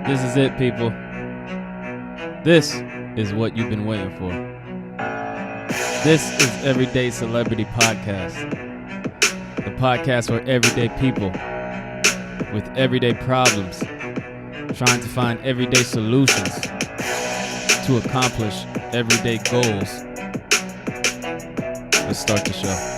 This is it, people. This is what you've been waiting for. This is Everyday Celebrity Podcast. The podcast for everyday people with everyday problems, trying to find everyday solutions to accomplish everyday goals. Let's start the show.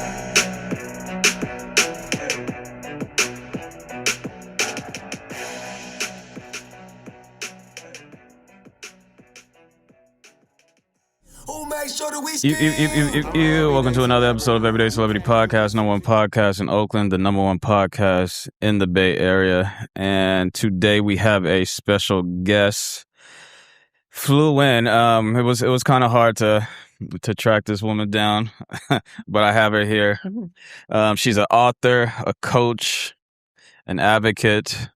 Welcome to another episode of Everyday Celebrity Podcast, number one podcast in Oakland, the number one podcast in the Bay Area. And today we have a special guest. Flew in. It was kind of hard to track this woman down, but I have her here. She's an author, a coach, an advocate,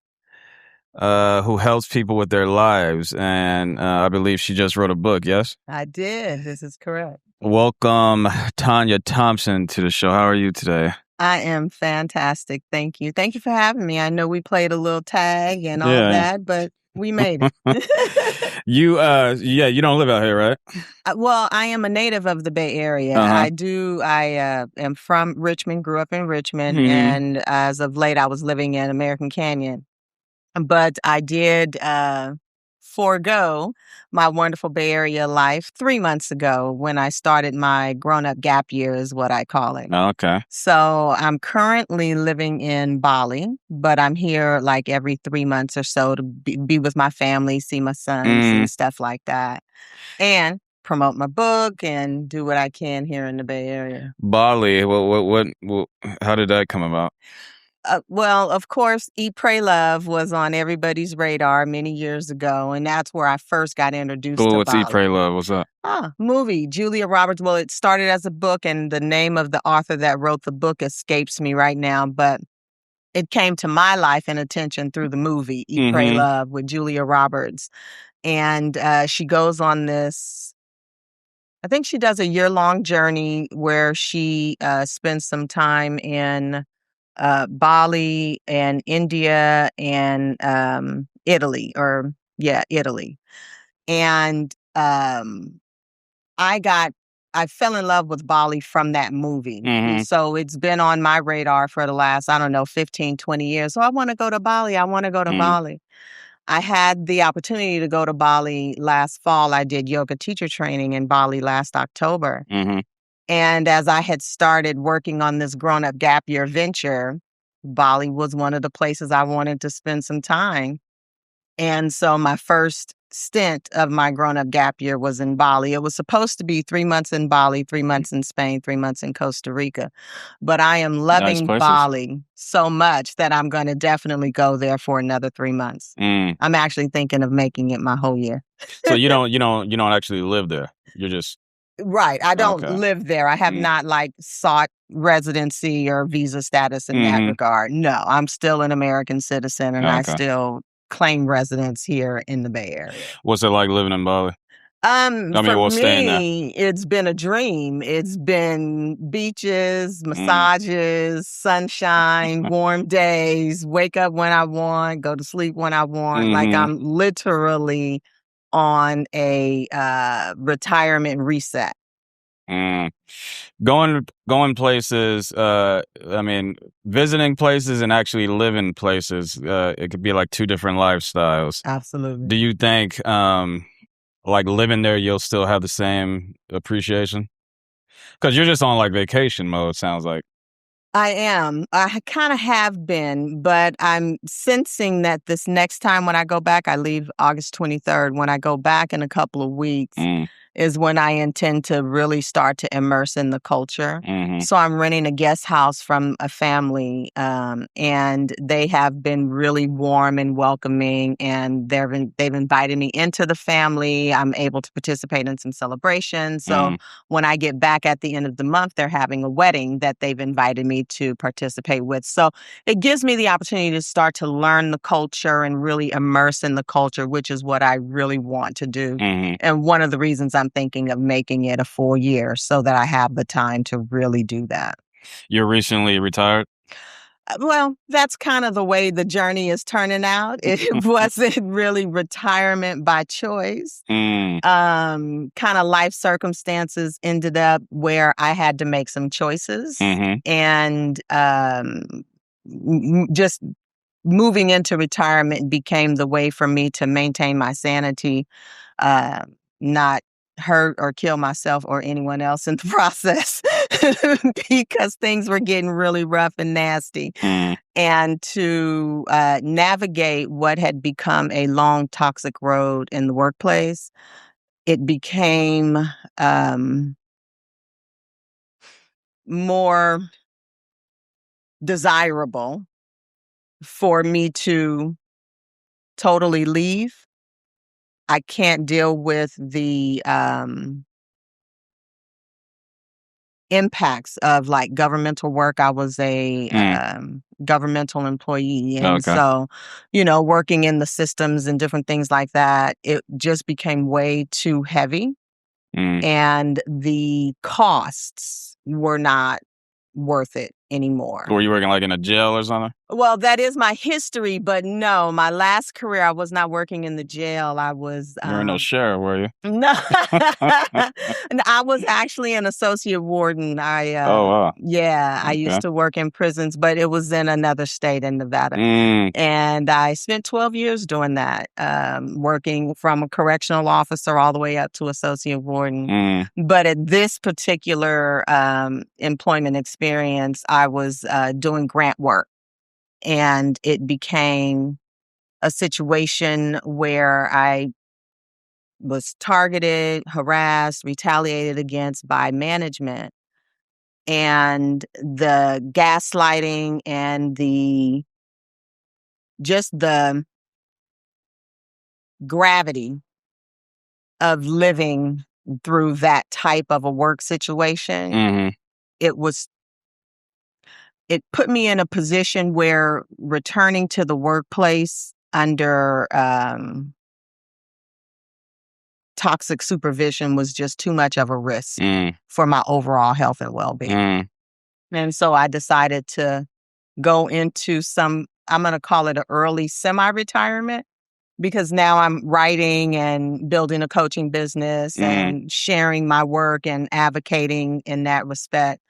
who helps people with their lives. And I believe she just wrote a book, yes? I did. This is correct. Welcome, Tanya Thompson, to the show. How are you today? I am fantastic. Thank you. Thank you for having me. I know we played a little tag and all that, but we made it. You don't live out here, right? Well, I am a native of the Bay Area. I am from Richmond, grew up in Richmond, and as of late, I was living in American Canyon. But I did forego my wonderful Bay Area life 3 months ago when I started my grown-up gap year, is what I call it. Oh, okay. So I'm currently living in Bali, but I'm here like every 3 months or so to be with my family, see my sons and stuff like that, and promote my book and do what I can here in the Bay Area. Bali, what how did that come about? Well, of course, Eat, Pray, Love was on everybody's radar many years ago, and that's where I first got introduced to What's Bali. Eat, Pray, Love? What's that? Movie. Julia Roberts. Well, it started as a book, and the name of the author that wrote the book escapes me right now, but it came to my life and attention through the movie Eat, Pray, Love with Julia Roberts. And she goes on this, I think she does a year-long journey where she spends some time in Bali and India and Italy. And I fell in love with Bali from that movie. So it's been on my radar for the last, 15, 20 years. So I want to go to Bali. Bali. I had the opportunity to go to Bali last fall. I did yoga teacher training in Bali last October. And as I had started working on this grown-up gap year venture, Bali was one of the places I wanted to spend some time. And so my first stint of my grown-up gap year was in Bali. It was supposed to be 3 months in Bali, 3 months in Spain, 3 months in Costa Rica. But I am loving Bali so much that I'm going to definitely go there for another 3 months. I'm actually thinking of making it my whole year. So you don't actually live there. You're just... Right. I don't live there. I have not sought residency or visa status in that regard. No, I'm still an American citizen and I still claim residence here in the Bay Area. What's it like living in Bali? Staying there. It's been a dream. It's been beaches, massages, sunshine, warm days, wake up when I want, go to sleep when I want. Like I'm literally on a retirement reset. Going places, visiting places and actually living places, it could be like two different lifestyles. Absolutely. Do you think living there you'll still have the same appreciation? Because you're just on like vacation mode, sounds like. I am. I kind of have been, but I'm sensing that this next time when I go back, I leave August 23rd. When I go back in a couple of weeks, is when I intend to really start to immerse in the culture. So I'm renting a guest house from a family, and they have been really warm and welcoming, and they've invited me into the family. I'm able to participate in some celebrations. So when I get back at the end of the month, they're having a wedding that they've invited me to participate with. So it gives me the opportunity to start to learn the culture and really immerse in the culture, which is what I really want to do. And one of the reasons I'm thinking of making it a full year so that I have the time to really do that. You're recently retired? Well, that's kind of the way the journey is turning out. It wasn't really retirement by choice. Kind of life circumstances ended up where I had to make some choices. And just moving into retirement became the way for me to maintain my sanity, not hurt or kill myself or anyone else in the process because things were getting really rough and nasty. And to navigate what had become a long toxic road in the workplace, it became more desirable for me to totally leave. I can't deal with the impacts of like governmental work. I was a governmental employee. And so, working in the systems and different things like that, it just became way too heavy. And the costs were not worth it anymore. Were you working like in a jail or something? Well, that is my history, but no, my last career, I was not working in the jail. I was... You were no sheriff, were you? No. And I was actually an associate warden. Oh, wow. Yeah, I used to work in prisons, but it was in another state in Nevada. And I spent 12 years doing that, working from a correctional officer all the way up to associate warden. But at this particular employment experience, I was doing grant work. And it became a situation where I was targeted, harassed, retaliated against by management. And the gaslighting and the gravity of living through that type of a work situation, it put me in a position where returning to the workplace under toxic supervision was just too much of a risk for my overall health and well-being. And so I decided to go into I'm going to call it an early semi-retirement, because now I'm writing and building a coaching business and sharing my work and advocating in that respect.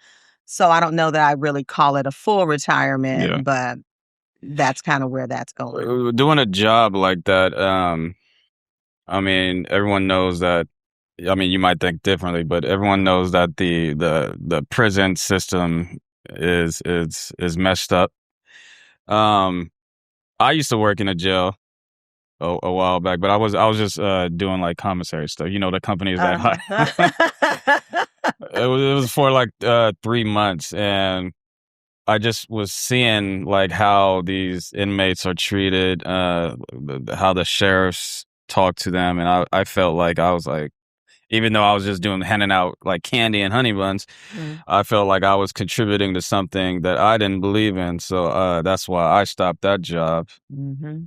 So I don't know that I really call it a full retirement, but that's kind of where that's going. Doing a job like that, I mean, everyone knows that. I mean, you might think differently, but everyone knows that the prison system is messed up. I used to work in a jail a while back, but I was just doing like commissary stuff. You know, the companies that it was for like 3 months, and I just was seeing like how these inmates are treated, how the sheriffs talk to them, and I felt like I was like, even though I was just handing out like candy and honey buns, I felt like I was contributing to something that I didn't believe in. So that's why I stopped that job.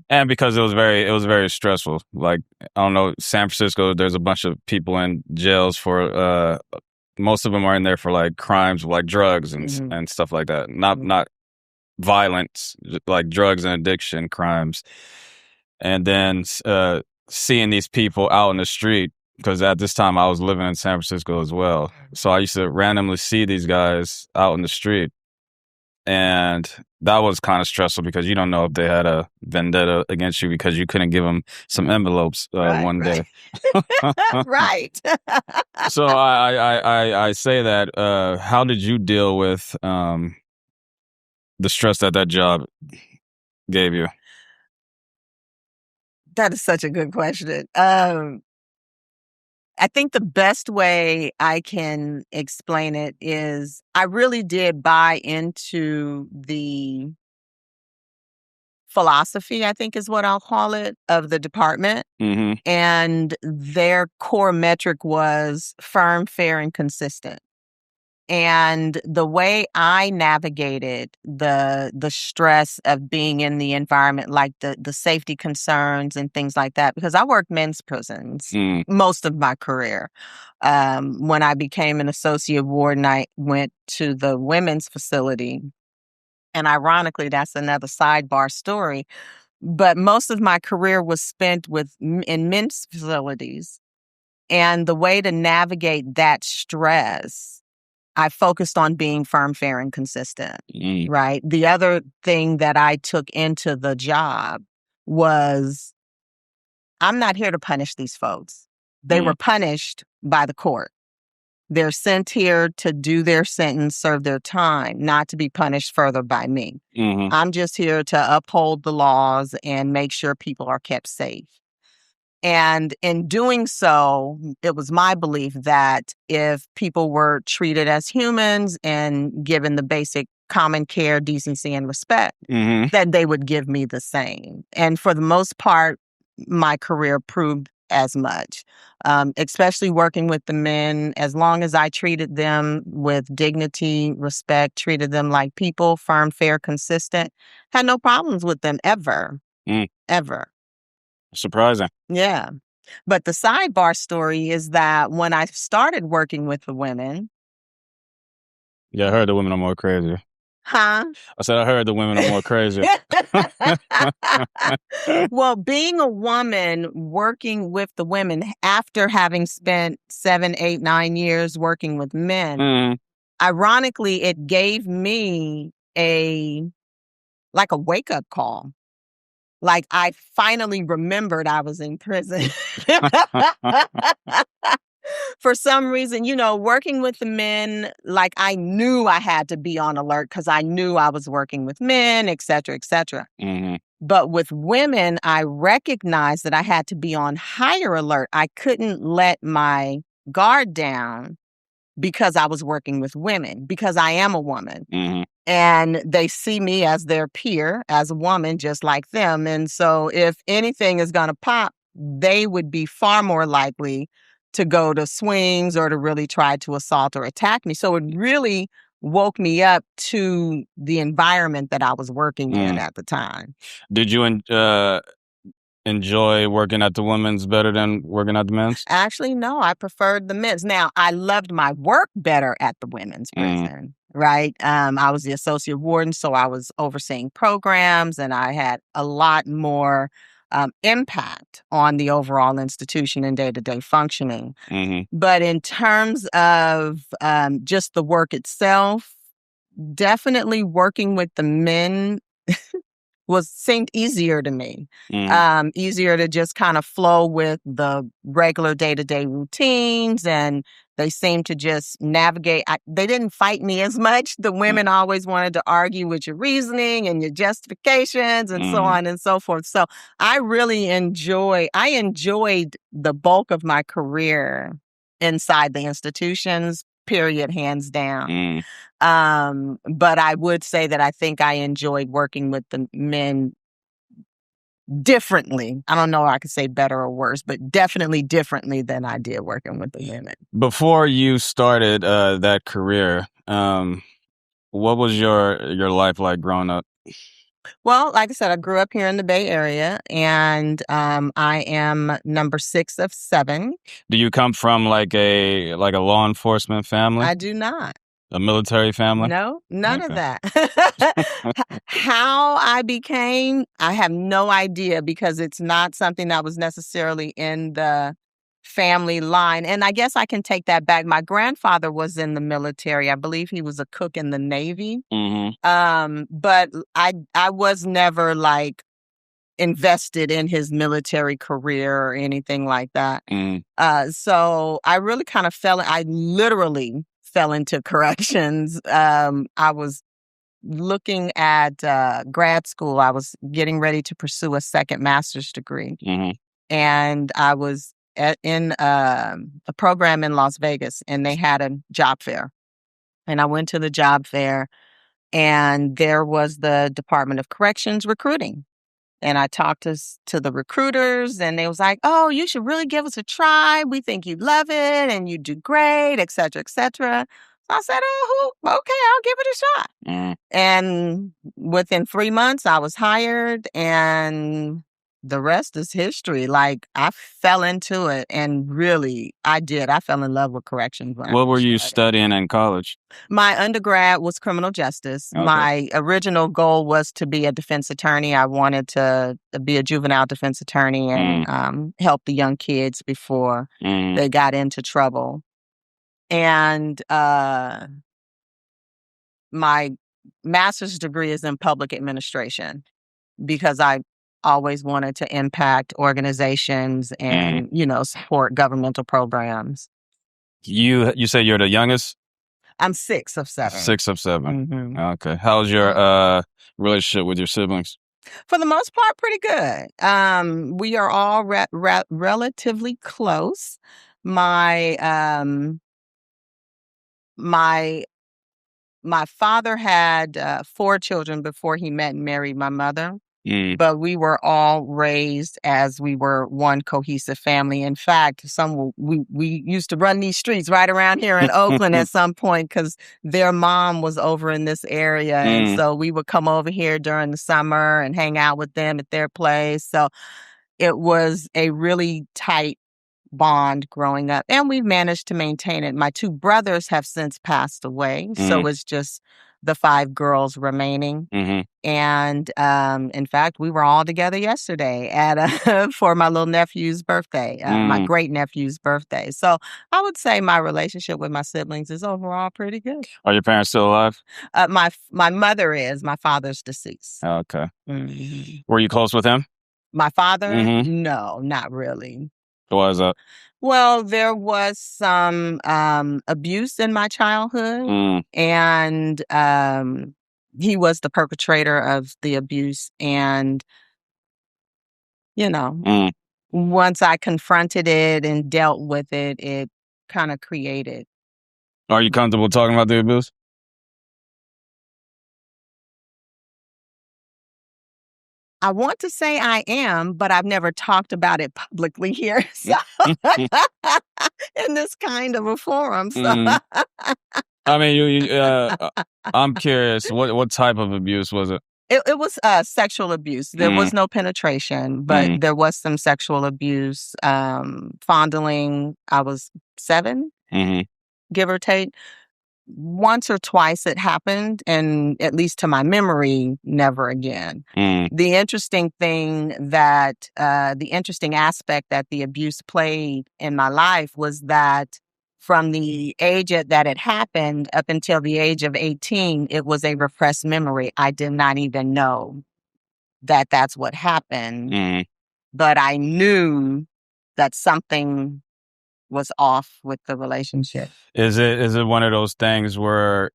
And because it was very stressful. Like, I don't know, San Francisco, there's a bunch of people in jails for most of them are in there for like crimes like drugs and stuff like that. Not violence, like drugs and addiction crimes. And then seeing these people out in the street, because at this time I was living in San Francisco as well. So I used to randomly see these guys out in the street. And that was kind of stressful because you don't know if they had a vendetta against you because you couldn't give them some envelopes one day. Right. So I say that, how did you deal with the stress that job gave you? That is such a good question. I think the best way I can explain it is I really did buy into the philosophy, I think is what I'll call it, of the department. And their core metric was firm, fair, and consistent. And the way I navigated the stress of being in the environment, like the safety concerns and things like that, because I worked men's prisons most of my career. When I became an associate warden, I went to the women's facility. And ironically, that's another sidebar story. But most of my career was spent in men's facilities. And the way to navigate that stress, I focused on being firm, fair, and consistent, right? The other thing that I took into the job was, I'm not here to punish these folks. They were punished by the court. They're sent here to do their sentence, serve their time, not to be punished further by me. I'm just here to uphold the laws and make sure people are kept safe. And in doing so, it was my belief that if people were treated as humans and given the basic common care, decency, and respect, that they would give me the same. And for the most part, my career proved as much, especially working with the men. As long as I treated them with dignity, respect, treated them like people, firm, fair, consistent, had no problems with them ever, ever. Surprising. Yeah. But the sidebar story is that when I started working with the women. Yeah, I heard the women are more crazy. Huh? I said, I heard the women are more crazy. Well, being a woman working with the women after having spent 7, 8, 9 years working with men, ironically, it gave me a wake-up call. Like, I finally remembered I was in prison. For some reason, working with the men, like, I knew I had to be on alert because I knew I was working with men, et cetera, et cetera. But with women, I recognized that I had to be on higher alert. I couldn't let my guard down because I was working with women, because I am a woman. And they see me as their peer, as a woman, just like them. And so if anything is going to pop, they would be far more likely to go to swings or to really try to assault or attack me. So it really woke me up to the environment that I was working in at the time. Did you enjoy working at the women's better than working at the men's? Actually, no, I preferred the men's. Now, I loved my work better at the women's prison, right? I was the associate warden, so I was overseeing programs, and I had a lot more impact on the overall institution and day-to-day functioning. But in terms of just the work itself, definitely working with the men seemed easier to me. Easier to just kind of flow with the regular day-to-day routines, and they seemed to just navigate. They didn't fight me as much. The women always wanted to argue with your reasoning and your justifications and so on and so forth. So I really enjoyed the bulk of my career inside the institutions, period, hands down. But I would say that I think I enjoyed working with the men differently. I don't know if I could say better or worse, but definitely differently than I did working with the women. Before you started that career, what was your life like growing up? Well, like I said, I grew up here in the Bay Area, and I am number 6 of 7. Do you come from like a law enforcement family? I do not. A military family? No, none of that. How I became, I have no idea, because it's not something that was necessarily in the family line. And I guess I can take that back. My grandfather was in the military. I believe he was a cook in the Navy. But I was never like invested in his military career or anything like that. So I really kind of I literally fell into corrections. I was looking at grad school. I was getting ready to pursue a second master's degree. And I was in a program in Las Vegas, and they had a job fair. And I went to the job fair, and there was the Department of Corrections recruiting. And I talked to the recruiters, and they was like, "Oh, you should really give us a try. We think you'd love it and you do great, et cetera, et cetera." So I said, "Oh, okay, I'll give it a shot." And within 3 months, I was hired, and the rest is history. Like, I fell into it, and really, I did. I fell in love with corrections. What were you studying in college? My undergrad was criminal justice. Okay. My original goal was to be a defense attorney. I wanted to be a juvenile defense attorney and help the young kids before they got into trouble. And my master's degree is in public administration because I always wanted to impact organizations and, support governmental programs. You say you're the youngest? I'm 6 of 7. 6 of 7. Mm-hmm. Okay. How's your relationship with your siblings? For the most part, pretty good. We are all relatively close. My father had 4 children before he met and married my mother. But we were all raised as we were one cohesive family. In fact, we used to run these streets right around here in Oakland at some point because their mom was over in this area. And so we would come over here during the summer and hang out with them at their place. So it was a really tight bond growing up, and we've managed to maintain it. My 2 brothers have since passed away, so it's just the 5 girls remaining. And in fact, we were all together yesterday for my little nephew's birthday, my great nephew's birthday. So I would say my relationship with my siblings is overall pretty good. Are your parents still alive? My mother is. My father's deceased. Oh, okay. Were you close with him? My father? No, not really. Why is that? Well, there was some abuse in my childhood, and he was the perpetrator of the abuse. And, once I confronted it and dealt with it, it kind of created. Are you comfortable talking about the abuse? I want to say I am, but I've never talked about it publicly here. So in this kind of a forum. So. I mean, I'm curious, what type of abuse was it? It was sexual abuse. There was no penetration, but there was some sexual abuse, fondling. I was 7, give or take. Once or twice it happened, and at least to my memory, never again. The interesting aspect that the abuse played in my life was that from the age that it happened up until the age of 18, it was a repressed memory. I did not even know that that's what happened, but I knew that something was off with the relationship. Is it one of those things where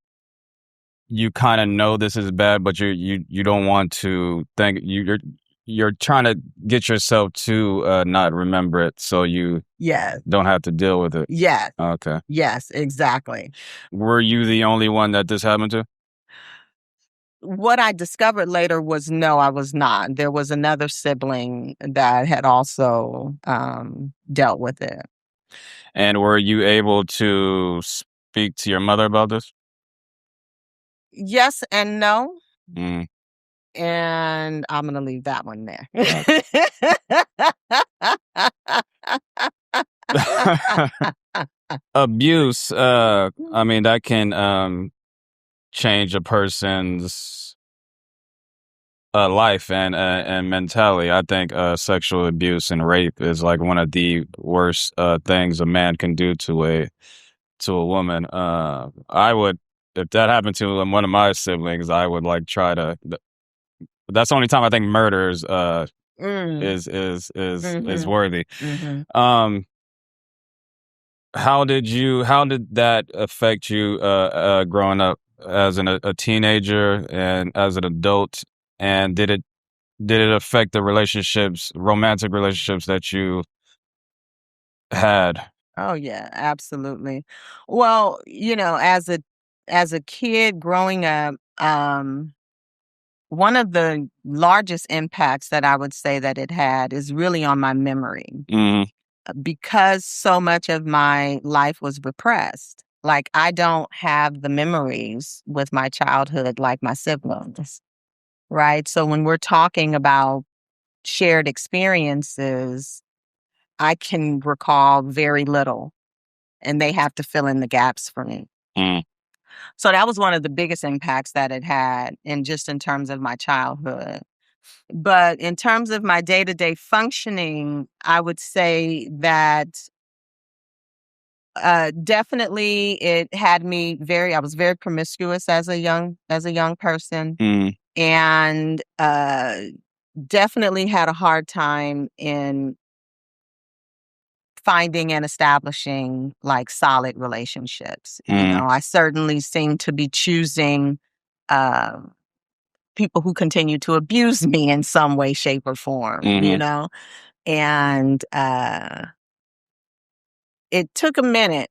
you kind of know this is bad, but you don't want to think, you're trying to get yourself to not remember it so you don't have to deal with it? Yes. Okay. Yes, exactly. Were you the only one that this happened to? What I discovered later was no, I was not. There was another sibling that had also dealt with it. And were you able to speak to your mother about this? Yes and no. And I'm going to leave that one there. Abuse, I mean, that can change a person's life and mentality. I think sexual abuse and rape is like one of the worst things a man can do to a woman. I would, if that happened to one of my siblings, I would like try to. That's the only time I think murder is worthy. How did that affect you growing up as a teenager and as an adult? And did it affect the romantic relationships that you had? Oh yeah, absolutely. Well, as a kid growing up, one of the largest impacts that I would say that it had is really on my memory. Because so much of my life was repressed. Like, I don't have the memories with my childhood like my siblings, right? So when we're talking about shared experiences, I can recall very little, and they have to fill in the gaps for me. So that was one of the biggest impacts that it had, in terms of my childhood. But in terms of my day-to-day functioning, I would say that definitely it had me I was very promiscuous as a young person, and definitely had a hard time in finding and establishing like solid relationships. You know, I certainly seem to be choosing people who continue to abuse me in some way, shape, or form, you know? And it took a minute,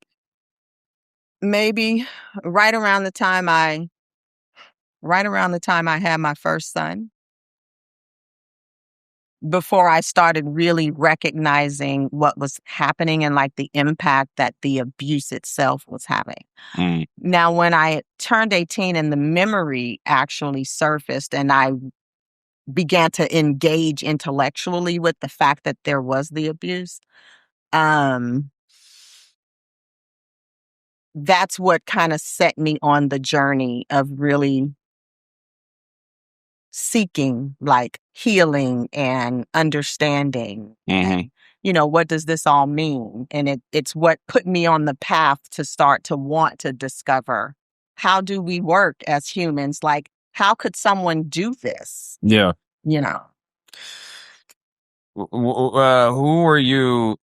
maybe right around the time I had my first son, before I started really recognizing what was happening and like the impact that the abuse itself was having. Now, when I turned 18 and the memory actually surfaced and I began to engage intellectually with the fact that there was the abuse, that's what kind of set me on the journey of really seeking like healing and understanding. And, you know, what does this all mean? And it's what put me on the path to start to want to discover, how do we work as humans? Like, how could someone do this? Yeah. You know? Who were you,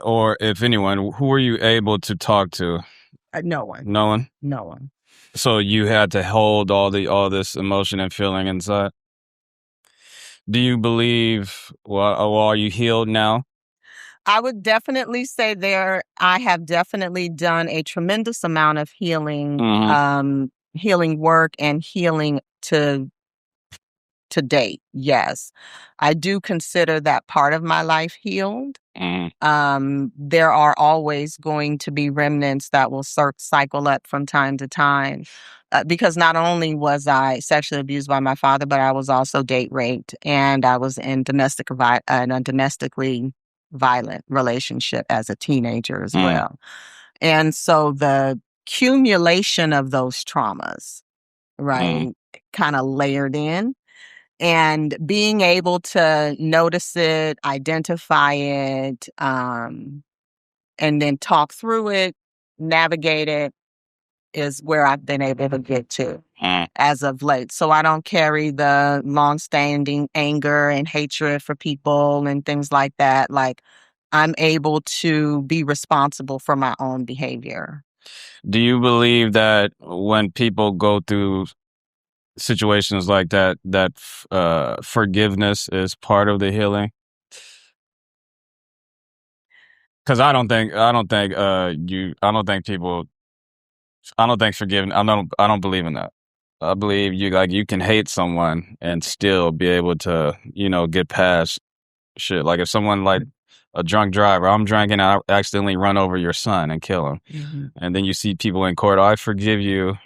or if anyone, who were you able to talk to? No one. No one? No one. So you had to hold all this emotion and feeling inside? Do you believe, are you healed now? I would definitely say I have definitely done a tremendous amount of healing, healing work and healing to date. Yes. I do consider that part of my life healed. There are always going to be remnants that will cycle up from time to time. Because not only was I sexually abused by my father, but I was also date raped, and I was in a domestically violent relationship as a teenager as well. And so the accumulation of those traumas, right, kind of layered in. And being able to notice it, identify it, and then talk through it, navigate it, is where I've been able to get to as of late. So I don't carry the longstanding anger and hatred for people and things like that. Like, I'm able to be responsible for my own behavior. Do you believe that when people go through situations like that, forgiveness is part of the healing? Because I don't think forgiving. I don't believe in that. I believe you can hate someone and still be able to, get past shit. Like if someone, like a drunk driver, I'm drinking, I accidentally run over your son and kill him, and then you see people in court, I forgive you.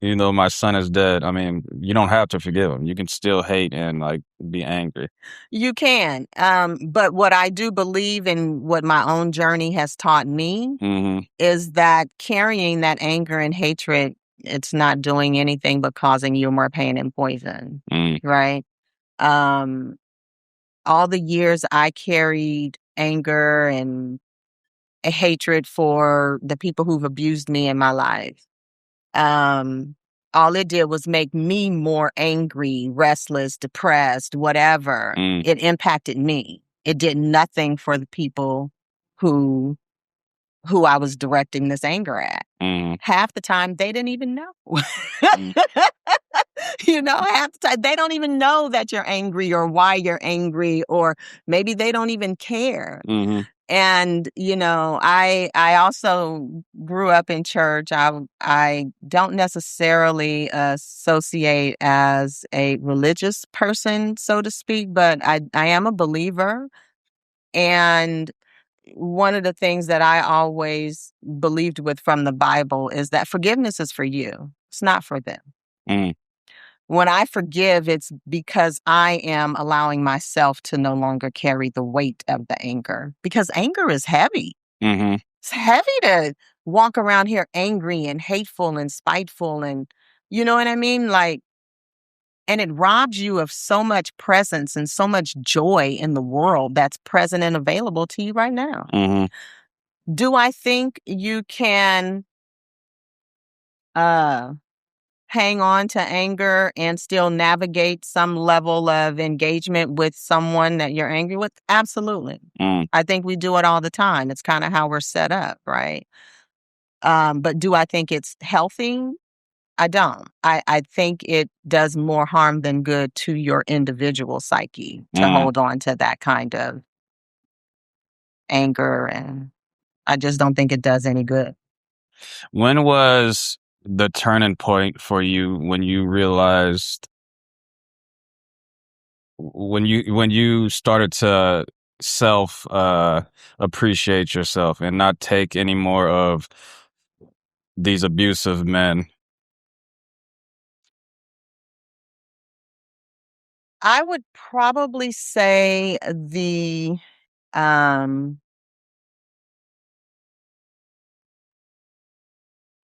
My son is dead. I mean, you don't have to forgive him. You can still hate and like be angry. You can. But what I do believe, and what my own journey has taught me, is that carrying that anger and hatred, it's not doing anything but causing you more pain and poison. Right? All the years I carried anger and a hatred for the people who've abused me in my life, all it did was make me more angry, restless, depressed, whatever. It impacted me. It did nothing for the people who I was directing this anger at. Half the time, they didn't even know. Half the time, they don't even know that you're angry or why you're angry, or maybe they don't even care. And, I also grew up in church. I don't necessarily associate as a religious person, so to speak, but I am a believer. And one of the things that I always believed with from the Bible is that forgiveness is for you. It's not for them. When I forgive, it's because I am allowing myself to no longer carry the weight of the anger, because anger is heavy. Mm-hmm. It's heavy to walk around here angry and hateful and spiteful, and you know what I mean? Like, and it robs you of so much presence and so much joy in the world that's present and available to you right now. Mm-hmm. Do I think you can hang on to anger and still navigate some level of engagement with someone that you're angry with? Absolutely. I think we do it all the time. It's kind of how we're set up, right? But do I think it's healthy? I don't. I think it does more harm than good to your individual psyche to hold on to that kind of anger, and I just don't think it does any good. When was the turning point for you when you realized, when you started to self appreciate yourself and not take any more of these abusive men? I would probably say um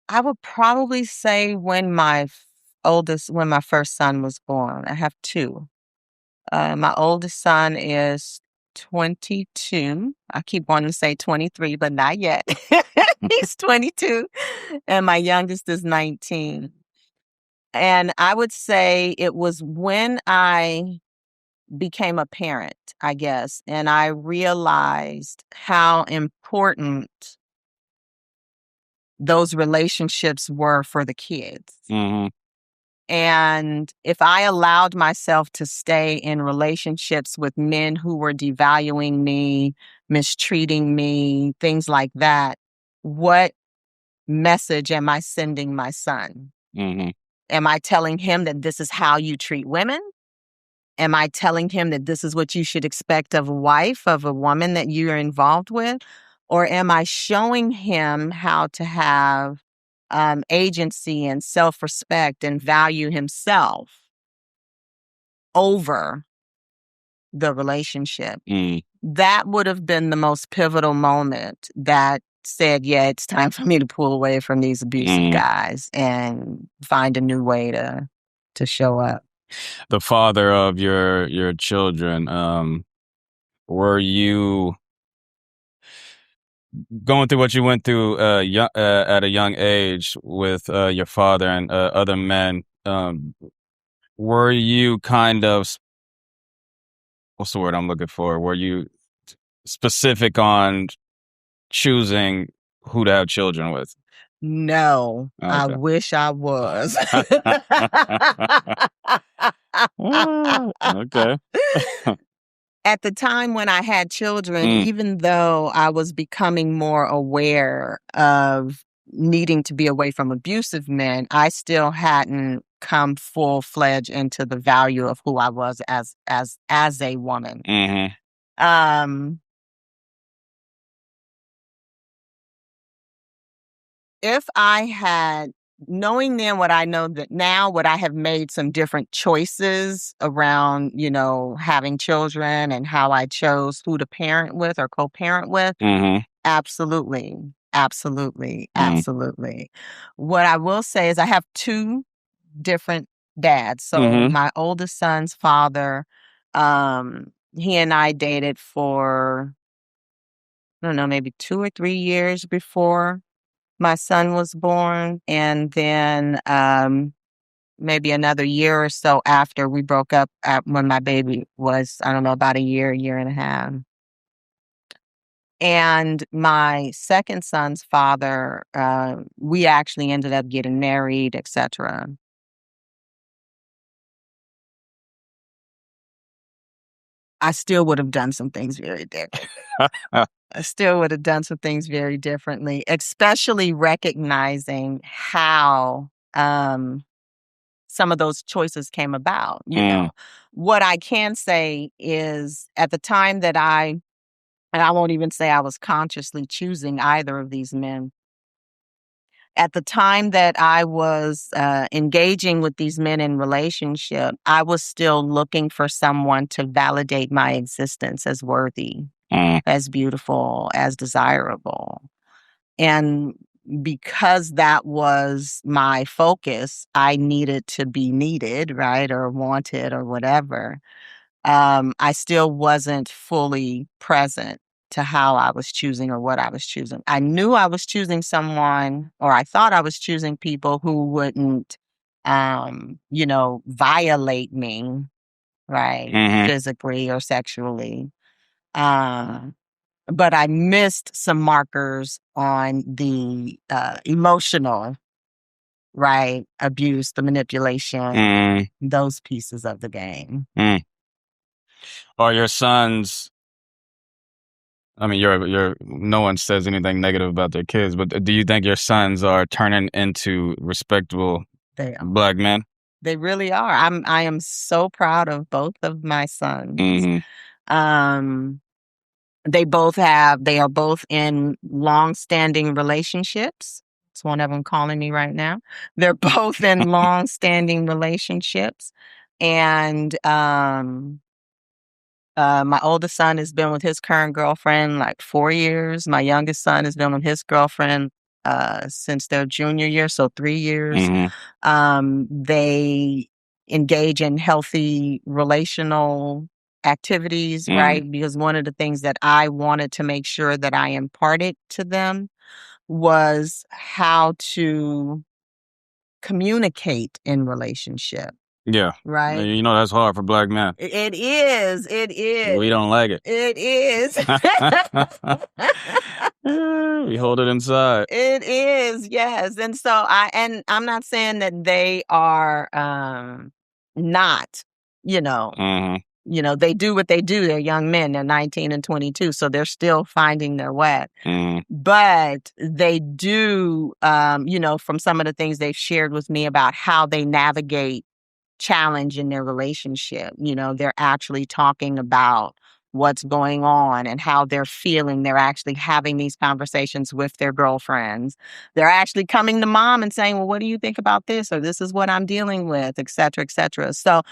I would probably say when when my first son was born. I have two. My oldest son is 22. I keep wanting to say 23, but not yet. He's 22. And my youngest is 19. And I would say it was when I became a parent, I guess, and I realized how important those relationships were for the kids. Mm-hmm. And if I allowed myself to stay in relationships with men who were devaluing me, mistreating me, things like that, what message am I sending my son? Mm-hmm. Am I telling him that this is how you treat women? Am I telling him that this is what you should expect of a wife, of a woman that you are involved with? Or am I showing him how to have agency and self-respect and value himself over the relationship? That would have been the most pivotal moment that said, yeah, it's time for me to pull away from these abusive guys and find a new way to show up. The father of your children, were you going through what you went through at a young age with your father and other men? Were you kind of, what's the word I'm looking for? Were you specific on choosing who to have children with? No, I Okay. wish I was. Okay. At the time when I had children, even though I was becoming more aware of needing to be away from abusive men, I still hadn't come full-fledged into the value of who I was as a woman. If I had, knowing then what I know that now, would I have made some different choices around, having children and how I chose who to parent with or co-parent with? Absolutely. Absolutely. Absolutely. What I will say is I have two different dads. So my oldest son's father, he and I dated for, I don't know, maybe 2 or 3 years before my son was born. And then maybe another year or so after, we broke up when my baby was, I don't know, about a year and a half. And my second son's father, we actually ended up getting married, etc. I still would have done some things very different. I still would have done some things very differently, especially recognizing how some of those choices came about. What I can say is at the time that and I won't even say I was consciously choosing either of these men. at the time that I was engaging with these men in relationship, I was still looking for someone to validate my existence as worthy, as beautiful, as desirable. And because that was my focus, I needed to be needed, right? Or wanted or whatever. I still wasn't fully present to how I was choosing or what I was choosing. I knew I was choosing someone, or I thought I was choosing people who wouldn't, violate me, right? Physically or sexually. But I missed some markers on the emotional, right? Abuse, the manipulation, those pieces of the game. Are your sons, I mean, you're no one says anything negative about their kids, but do you think your sons are turning into respectable Black men? They really are. I am so proud of both of my sons. They are both in long-standing relationships. It's one of them calling me right now. They're both in long-standing relationships. And my oldest son has been with his current girlfriend like 4 years. My youngest son has been with his girlfriend since their junior year, so 3 years. They engage in healthy relational activities, right? Because one of the things that I wanted to make sure that I imparted to them was how to communicate in relationship. Yeah. Right. You know, that's hard for Black men. It is. It is. We don't like it. It is. We hold it inside. It is, yes. And so I'm not saying that they are not, they do what they do. They're young men. They're 19 and 22, so they're still finding their way. But they do, from some of the things they've shared with me about how they navigate challenge in their relationship. They're actually talking about what's going on and how they're feeling. They're actually having these conversations with their girlfriends. They're actually coming to mom and saying, well, what do you think about this? Or this is what I'm dealing with, et cetera, et cetera. So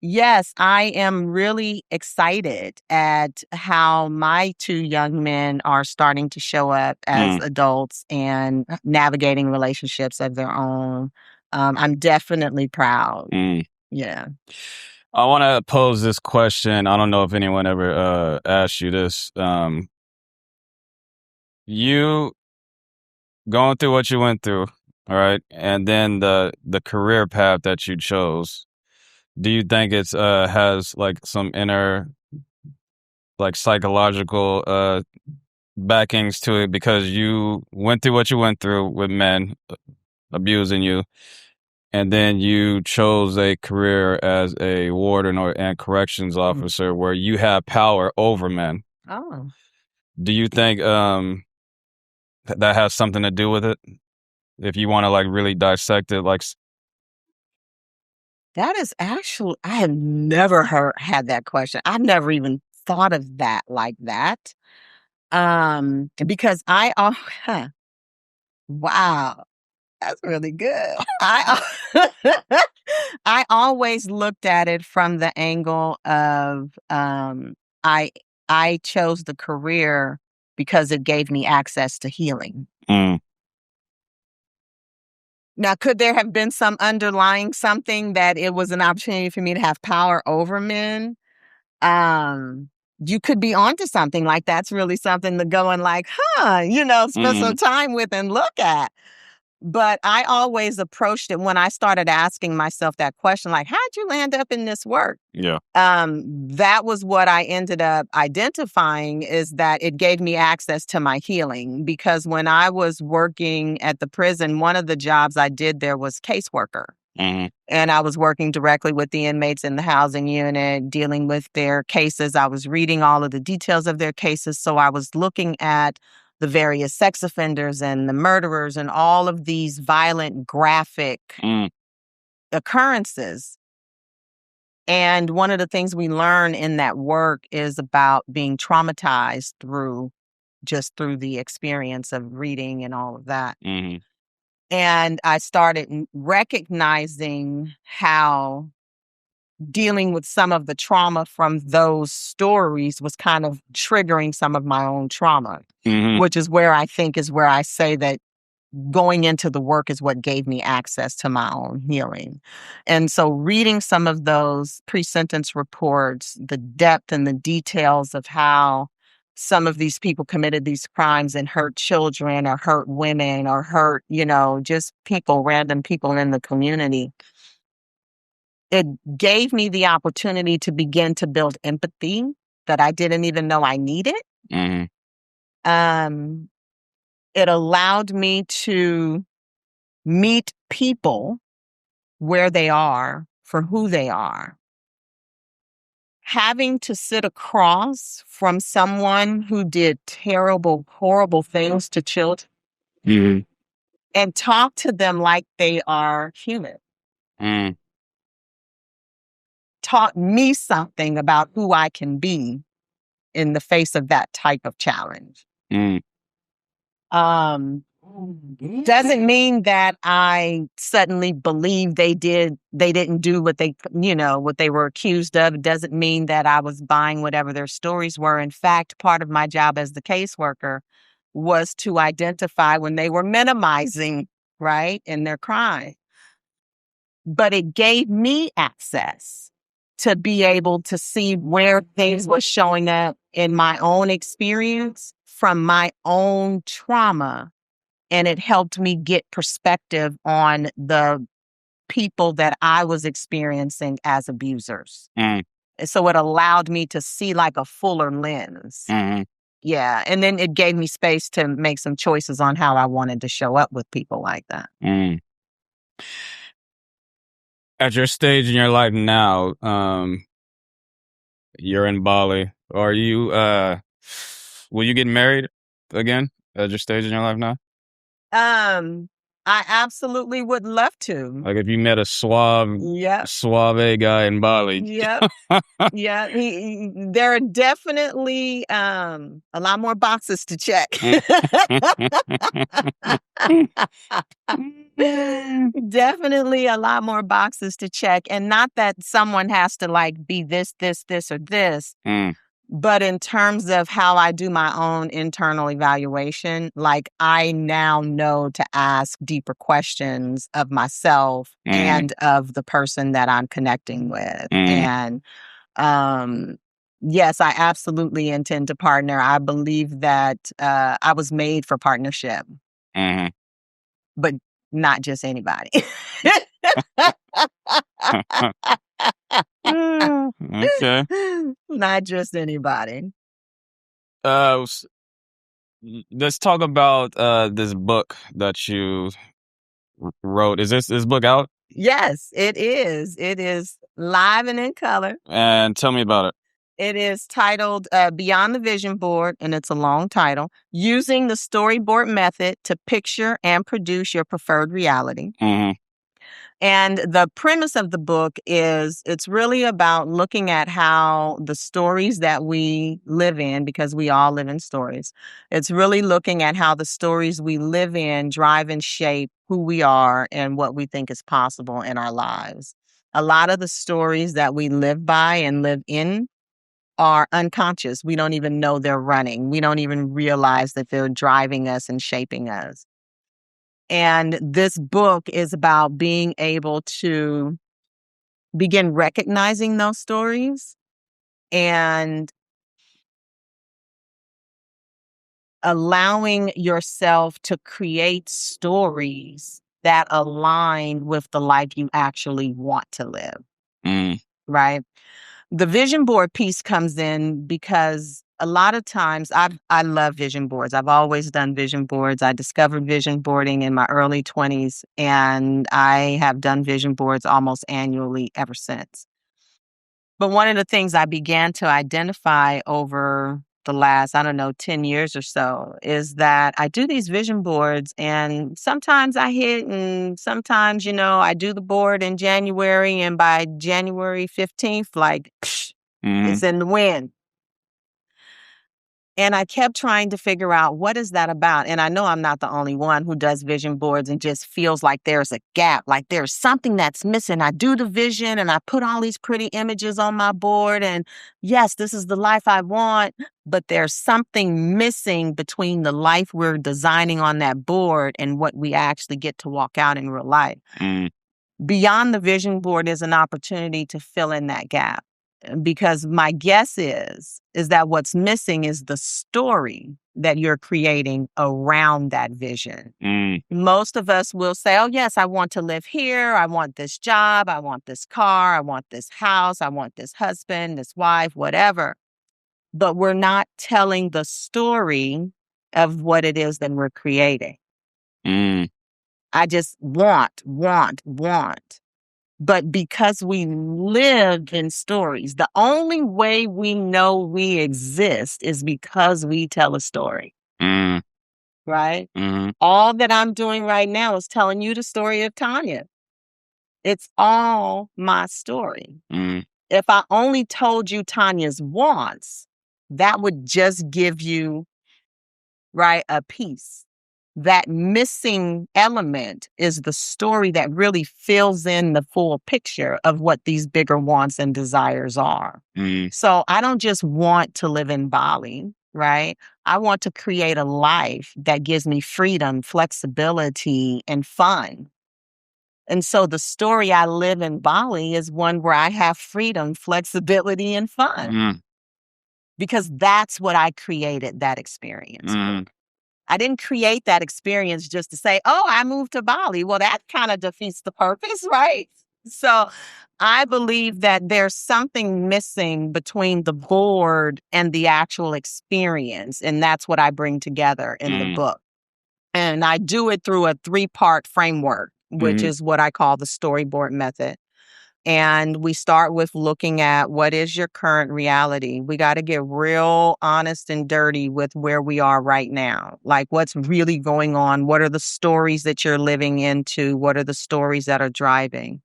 yes, I am really excited at how my two young men are starting to show up as adults and navigating relationships of their own. I'm definitely proud. Yeah. I want to pose this question. I don't know if anyone ever asked you this. You going through what you went through, all right, and then the career path that you chose. Do you think it's has like some inner like psychological backings to it because you went through what you went through with men abusing you, and then you chose a career as a warden and corrections officer where you have power over men? Oh. Do you think that has something to do with it? If you want to like really dissect it, like that is actually, I have never had that question. I've never even thought of that like that. Because wow, that's really good. I always looked at it from the angle of I chose the career because it gave me access to healing. Now, could there have been some underlying something that it was an opportunity for me to have power over men? You could be onto something like that's really something to go and like, spend some time with and look at. But I always approached it when I started asking myself that question, like, how'd you land up in this work? Yeah. That was what I ended up identifying, is that it gave me access to my healing. Because when I was working at the prison, one of the jobs I did there was caseworker. And I was working directly with the inmates in the housing unit, dealing with their cases. I was reading all of the details of their cases. So I was looking at the various sex offenders and the murderers and all of these violent, graphic occurrences. And one of the things we learn in that work is about being traumatized through the experience of reading and all of that. And I started recognizing how dealing with some of the trauma from those stories was kind of triggering some of my own trauma, which is where I say that going into the work is what gave me access to my own healing. And so reading some of those pre-sentence reports, the depth and the details of how some of these people committed these crimes and hurt children or hurt women or hurt, just people, random people in the community, it gave me the opportunity to begin to build empathy that I didn't even know I needed. It allowed me to meet people where they are for who they are. Having to sit across from someone who did terrible, horrible things to children and talk to them like they are human taught me something about who I can be in the face of that type of challenge. Doesn't mean that I suddenly believe they didn't do what they were accused of. It doesn't mean that I was buying whatever their stories were. In fact, part of my job as the caseworker was to identify when they were minimizing, right, in their crime. But it gave me access to be able to see where things were showing up in my own experience from my own trauma. And it helped me get perspective on the people that I was experiencing as abusers. So it allowed me to see like a fuller lens. Yeah. And then it gave me space to make some choices on how I wanted to show up with people like that. At your stage in your life now, you're in Bali. Are you, will you get married again at your stage in your life now? I absolutely would love to. Like if you met a suave guy in Bali. Yeah. There are definitely a lot more boxes to check. Definitely a lot more boxes to check. And not that someone has to like be this, or this. But in terms of how I do my own internal evaluation, like I now know to ask deeper questions of myself and of the person that I'm connecting with. And yes, I absolutely intend to partner. I believe that I was made for partnership, but not just anybody. Okay. Not just anybody. Let's talk about this book that you wrote. Is this book out? Yes, it is. It is live and in color. And tell me about it. It is titled Beyond the Vision Board, and it's a long title, Using the Storyboard Method to Picture and Produce Your Preferred Reality. And the premise of the book is it's really about looking at how the stories that we live in, because we all live in stories, it's really looking at how the stories we live in drive and shape who we are and what we think is possible in our lives. A lot of the stories that we live by and live in are unconscious. We don't even know they're running. We don't even realize that they're driving us and shaping us. And this book is about being able to begin recognizing those stories and allowing yourself to create stories that align with the life you actually want to live. Right? The vision board piece comes in because a lot of times I love vision boards. I've always done vision boards. I discovered vision boarding in my early 20s, and I have done vision boards almost annually ever since. But one of the things I began to identify over the last, 10 years or so, is that I do these vision boards and sometimes I hit and sometimes, I do the board in January and by January 15th, like, it's in the wind. And I kept trying to figure out, what is that about? And I know I'm not the only one who does vision boards and just feels like there's a gap, like there's something that's missing. I do the vision and I put all these pretty images on my board. And yes, this is the life I want, but there's something missing between the life we're designing on that board and what we actually get to walk out in real life. Beyond the vision board is an opportunity to fill in that gap. Because my guess is that what's missing is the story that you're creating around that vision. Most of us will say, oh, yes, I want to live here. I want this job. I want this car. I want this house. I want this husband, this wife, whatever. But we're not telling the story of what it is that we're creating. I just want. But because we live in stories, the only way we know we exist is because we tell a story. Right? All that I'm doing right now is telling you the story of Tanya. It's all my story. If I only told you Tanya's wants, that would just give you, right, a piece. That missing element is the story that really fills in the full picture of what these bigger wants and desires are. So I don't just want to live in Bali, right? I want to create a life that gives me freedom, flexibility, and fun. And so the story I live in Bali is one where I have freedom, flexibility, and fun. Because that's what I created that experience with. I didn't create that experience just to say, oh, I moved to Bali. Well, that kind of defeats the purpose, right? So I believe that there's something missing between the board and the actual experience. And that's what I bring together in the book. And I do it through a 3-part framework, which is what I call the storyboard method. And we start with looking at what is your current reality. We got to get real honest and dirty with where we are right now. Like, what's really going on? What are the stories that you're living into? What are the stories that are driving?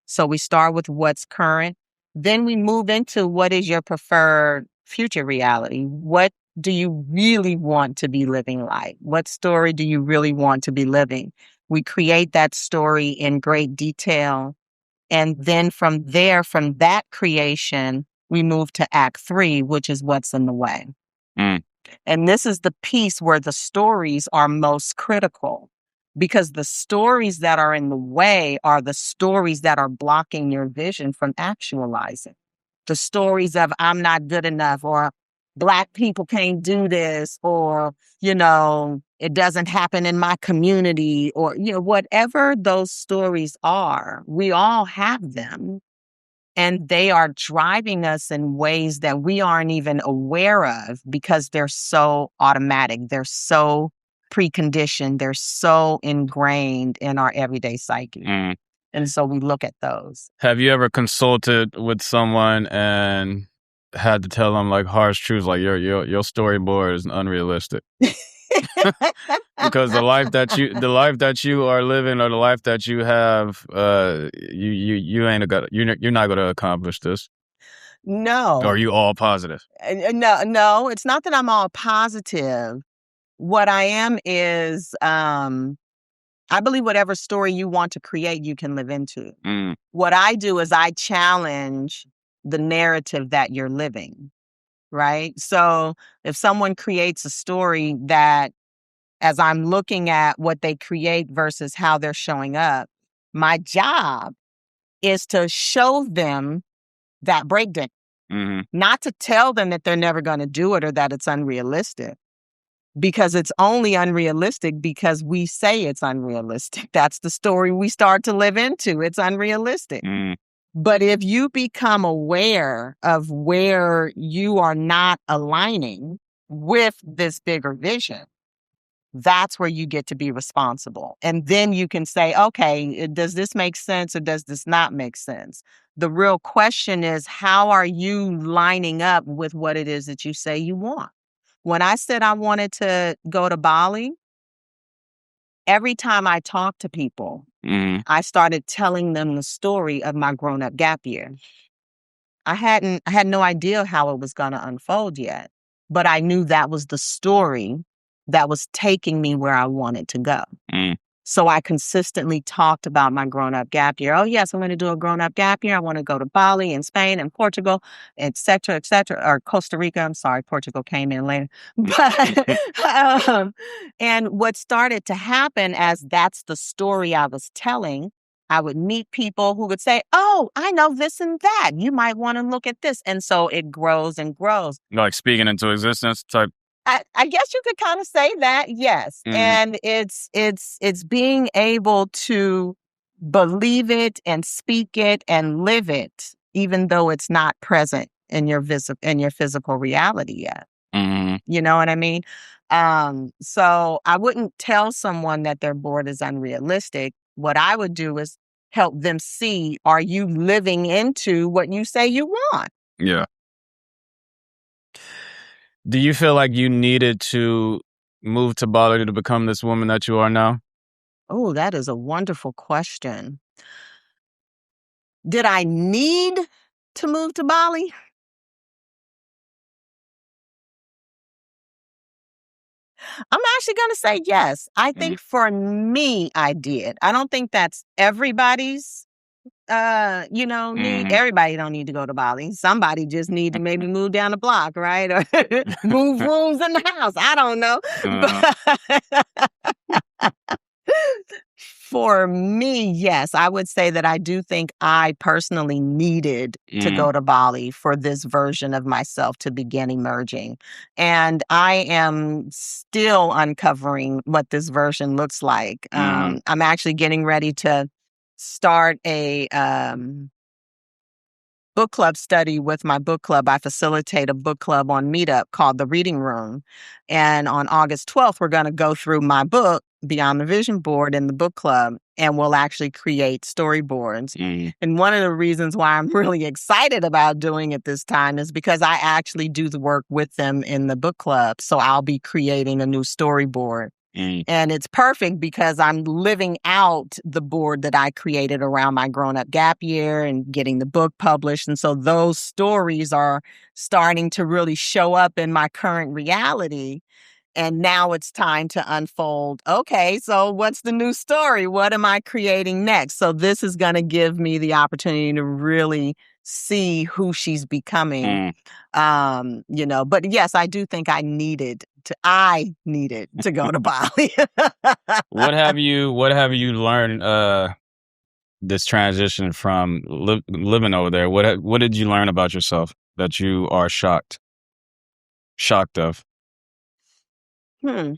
So we start with what's current. Then we move into what is your preferred future reality? What do you really want to be living like? What story do you really want to be living? We create that story in great detail. And then from there, from that creation, we move to Act 3, which is what's in the way. And this is the piece where the stories are most critical, because the stories that are in the way are the stories that are blocking your vision from actualizing. The stories of I'm not good enough, or Black people can't do this, or, it doesn't happen in my community, or, whatever those stories are, we all have them. And they are driving us in ways that we aren't even aware of because they're so automatic. They're so preconditioned. They're so ingrained in our everyday psyche. And so we look at those. Have you ever consulted with someone and had to tell them like harsh truths, like your storyboard is unrealistic? Because the life that you are living, or the life that you have, you're not going to accomplish this. No. Or are you all positive? No, it's not that I'm all positive. What I am is, I believe whatever story you want to create, you can live into. What I do is I challenge the narrative that you're living, right? So if someone creates a story that, as I'm looking at what they create versus how they're showing up, my job is to show them that breakdown. Not to tell them that they're never going to do it or that it's unrealistic, because it's only unrealistic because we say it's unrealistic. That's the story we start to live into. It's unrealistic. But if you become aware of where you are not aligning with this bigger vision, that's where you get to be responsible. And then you can say, okay, does this make sense or does this not make sense? The real question is, how are you lining up with what it is that you say you want? When I said I wanted to go to Bali, every time I talked to people, I started telling them the story of my grown-up gap year. I had no idea how it was going to unfold yet. but I knew that was the story that was taking me where I wanted to go. So I consistently talked about my grown-up gap year. Oh, yes, I'm going to do a grown-up gap year. I want to go to Bali and Spain and Portugal, et cetera, or Costa Rica. I'm sorry, Portugal came in later. But, and what started to happen as that's the story I was telling, I would meet people who would say, oh, I know this and that. You might want to look at this. And so it grows and grows. Like speaking into existence type. I guess you could kind of say that, yes. And it's being able to believe it and speak it and live it, even though it's not present in your physical reality yet. You know what I mean? So I wouldn't tell someone that their board is unrealistic. What I would do is help them see, are you living into what you say you want? Yeah. Do you feel like you needed to move to Bali to become this woman that you are now? Oh, that is a wonderful question. Did I need to move to Bali? I'm actually going to say yes. I think for me, I did. I don't think that's everybody's need. Everybody don't need to go to Bali. Somebody just need to maybe move down the block, right? Or move rooms in the house. I don't know. But for me, yes, I would say that I do think I personally needed to go to Bali for this version of myself to begin emerging. And I am still uncovering what this version looks like. I'm actually getting ready to start a book club study with my book club. I facilitate a book club on Meetup called The Reading Room. And on August 12th, we're going to go through my book, Beyond the Vision Board, in the book club, and we'll actually create storyboards. And one of the reasons why I'm really excited about doing it this time is because I actually do the work with them in the book club. So I'll be creating a new storyboard. And it's perfect because I'm living out the board that I created around my grown-up gap year and getting the book published. And so those stories are starting to really show up in my current reality. And now it's time to unfold. Okay, so what's the new story? What am I creating next? So this is going to give me the opportunity to really see who she's becoming. But yes, I do think I needed to go to Bali. What have you learned this transition from living over there? What did you learn about yourself that you are shocked of? I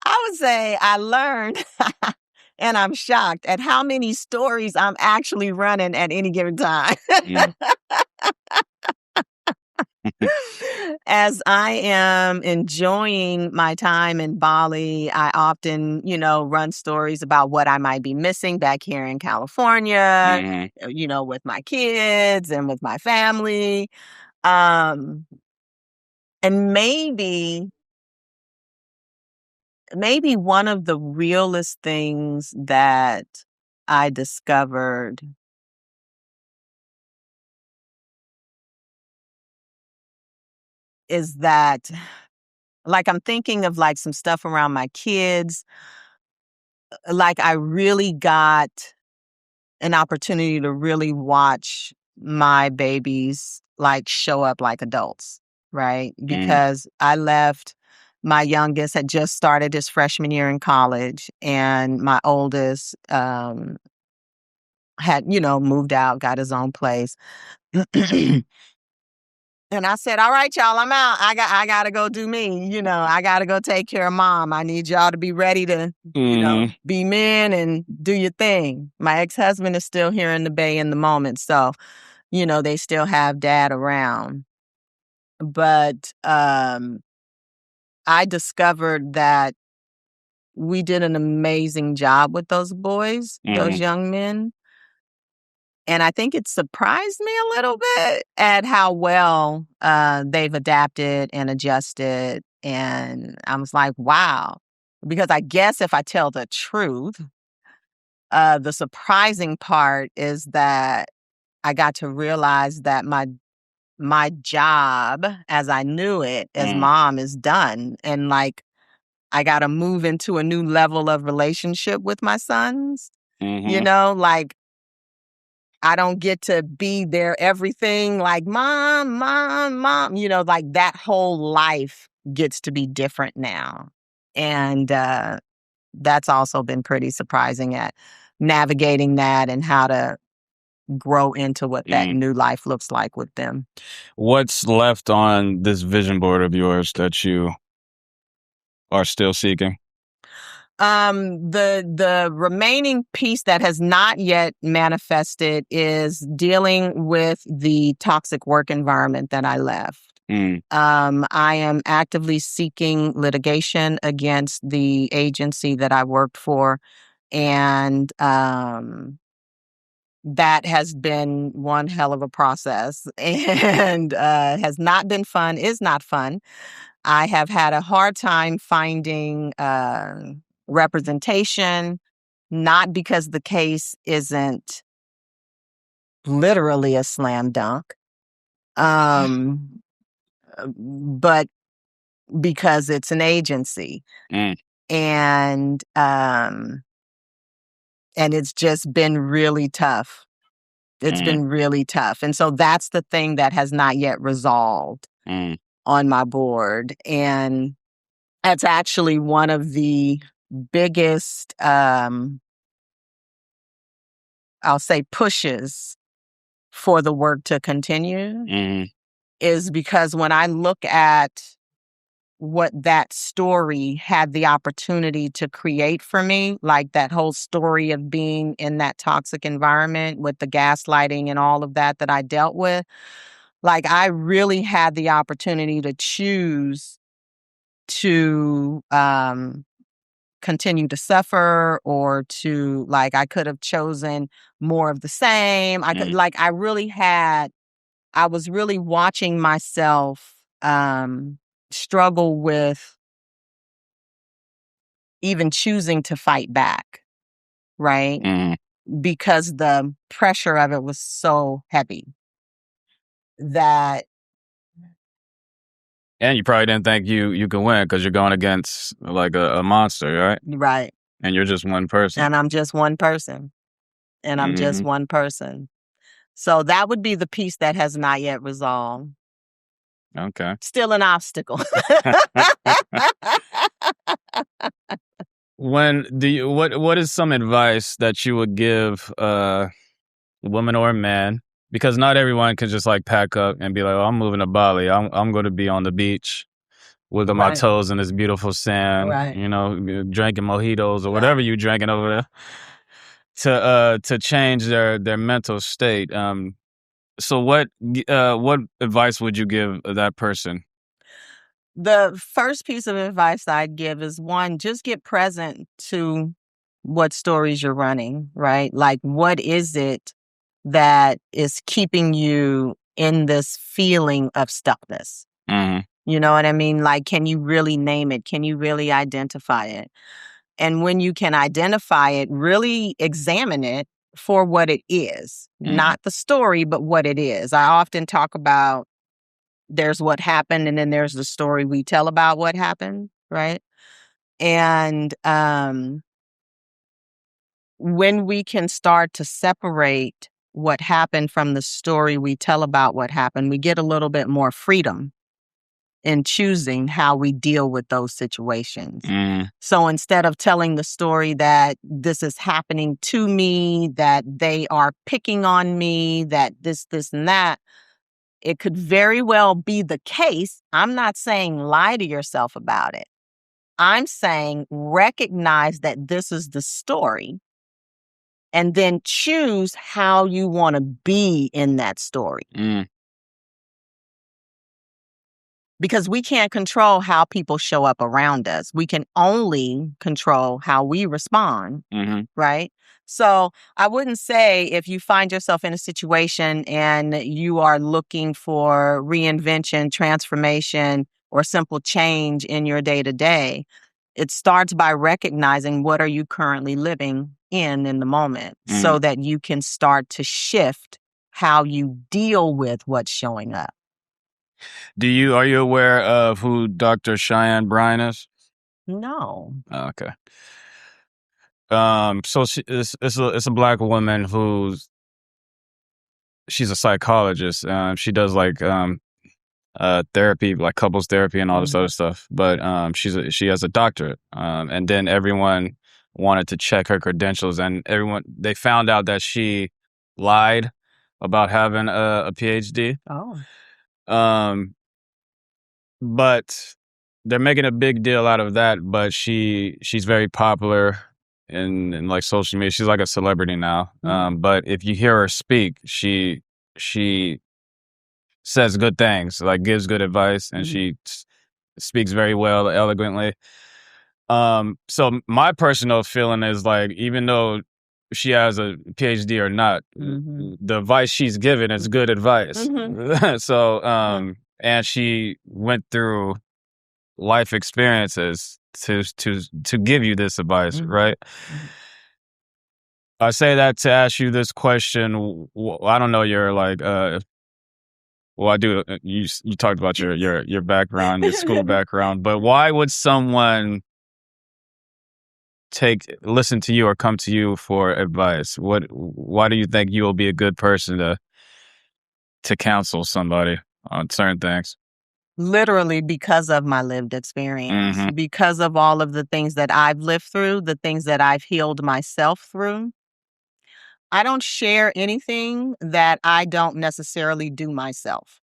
would say I learned and I'm shocked at how many stories I'm actually running at any given time. As I am enjoying my time in Bali, I often, run stories about what I might be missing back here in California, with my kids and with my family. And maybe one of the realest things that I discovered is that, like, I'm thinking of like some stuff around my kids. Like, I really got an opportunity to really watch my babies like show up like adults, right? Because I left, my youngest had just started his freshman year in college, and my oldest had, moved out, got his own place. And I said, all right, y'all, I'm out. I got to go do me. I got to go take care of mom. I need y'all to be ready to, be men and do your thing. My ex-husband is still here in the Bay in the moment. So, they still have dad around. But I discovered that we did an amazing job with those boys, those young men. And I think it surprised me a little bit at how well they've adapted and adjusted. And I was like, wow. Because I guess if I tell the truth, the surprising part is that I got to realize that my job as I knew it as mom is done. And like, I got to move into a new level of relationship with my sons. You know, like, I don't get to be their everything, like, mom, mom, mom. You know, like, that whole life gets to be different now. And that's also been pretty surprising at navigating that and how to grow into what that new life looks like with them. What's left on this vision board of yours that you are still seeking? The remaining piece that has not yet manifested is dealing with the toxic work environment that I left. I am actively seeking litigation against the agency that I worked for. And that has been one hell of a process and has not been fun, is not fun. I have had a hard time finding representation, not because the case isn't literally a slam dunk, but because it's an agency. And it's just been really tough. It's been really tough. And so that's the thing that has not yet resolved on my board. And that's actually one of the biggest, I'll say, pushes for the work to continue is because when I look at what that story had the opportunity to create for me, like that whole story of being in that toxic environment with the gaslighting and all of that I dealt with, like I really had the opportunity to choose to continue to suffer or to, like, I could have chosen more of the same. I could, like, I was really watching myself struggle with even choosing to fight back, right? Because the pressure of it was so heavy that. And you probably didn't think you could win because you're going against like a monster, right? Right. And you're just one person. And I'm just one person. So that would be the piece that has not yet resolved. Okay. Still an obstacle. What is some advice that you would give a woman or a man? Because not everyone can just like pack up and be like, "Oh, I'm moving to Bali. I'm going to be on the beach with my toes in this beautiful sand, you know, drinking mojitos or whatever you drinking over there." To change their mental state. So what advice would you give that person? The first piece of advice I'd give is, one, just get present to what stories you're running, right? Like, what is it that is keeping you in this feeling of stuckness? You know what I mean? Like, can you really name it? Can you really identify it? And when you can identify it, really examine it for what it is, not the story, but what it is. I often talk about there's what happened and then there's the story we tell about what happened, right? And when we can start to separate what happened from the story we tell about what happened, we get a little bit more freedom in choosing how we deal with those situations. So instead of telling the story that this is happening to me, that they are picking on me, that this, and that, it could very well be the case. I'm not saying lie to yourself about it. I'm saying recognize that this is the story and then choose how you want to be in that story. Because we can't control how people show up around us. We can only control how we respond, right? So I wouldn't say if you find yourself in a situation and you are looking for reinvention, transformation, or simple change in your day-to-day, it starts by recognizing what are you currently living in the moment so that you can start to shift how you deal with what's showing up. Are you aware of who Dr. Cheyenne Bryan is? No. Oh, okay. So it's a Black woman she's a psychologist. She does like therapy, like couples therapy and all this other stuff. But she has a doctorate. And then everyone wanted to check her credentials, and they found out that she lied about having a PhD. Oh. But they're making a big deal out of that. But she's very popular in like social media. She's like a celebrity now. But if you hear her speak, she says good things, like gives good advice, and she speaks very well, eloquently. So my personal feeling is like, even though she has a PhD or not, the advice she's given is good advice. So, and she went through life experiences to give you this advice, right? I say that to ask you this question. I don't know your like well, I do. You talked about your background, your school background, but why would someone listen to you or come to you for advice? Why do you think you will be a good person to counsel somebody on certain things? Literally because of my lived experience, because of all of the things that I've lived through, the things that I've healed myself through. I don't share anything that I don't necessarily do myself.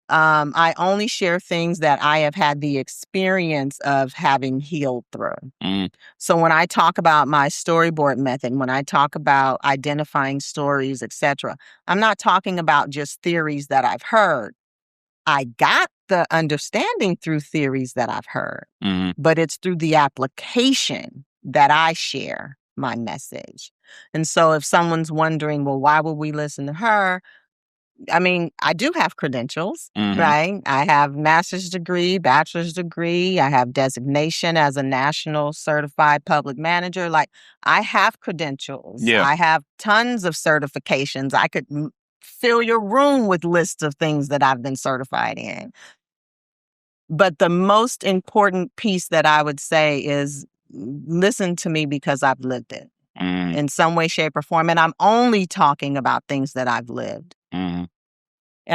I only share things that I have had the experience of having healed through. So when I talk about my storyboard method, when I talk about identifying stories, etc., I'm not talking about just theories that I've heard. I got the understanding through theories that I've heard, but it's through the application that I share my message. And so if someone's wondering, well, why would we listen to her? I mean, I do have credentials, right? I have master's degree, bachelor's degree. I have designation as a national certified public manager. Like, I have credentials. Yeah. I have tons of certifications. I could fill your room with lists of things that I've been certified in. But the most important piece that I would say is listen to me because I've lived it in some way, shape, or form. And I'm only talking about things that I've lived. And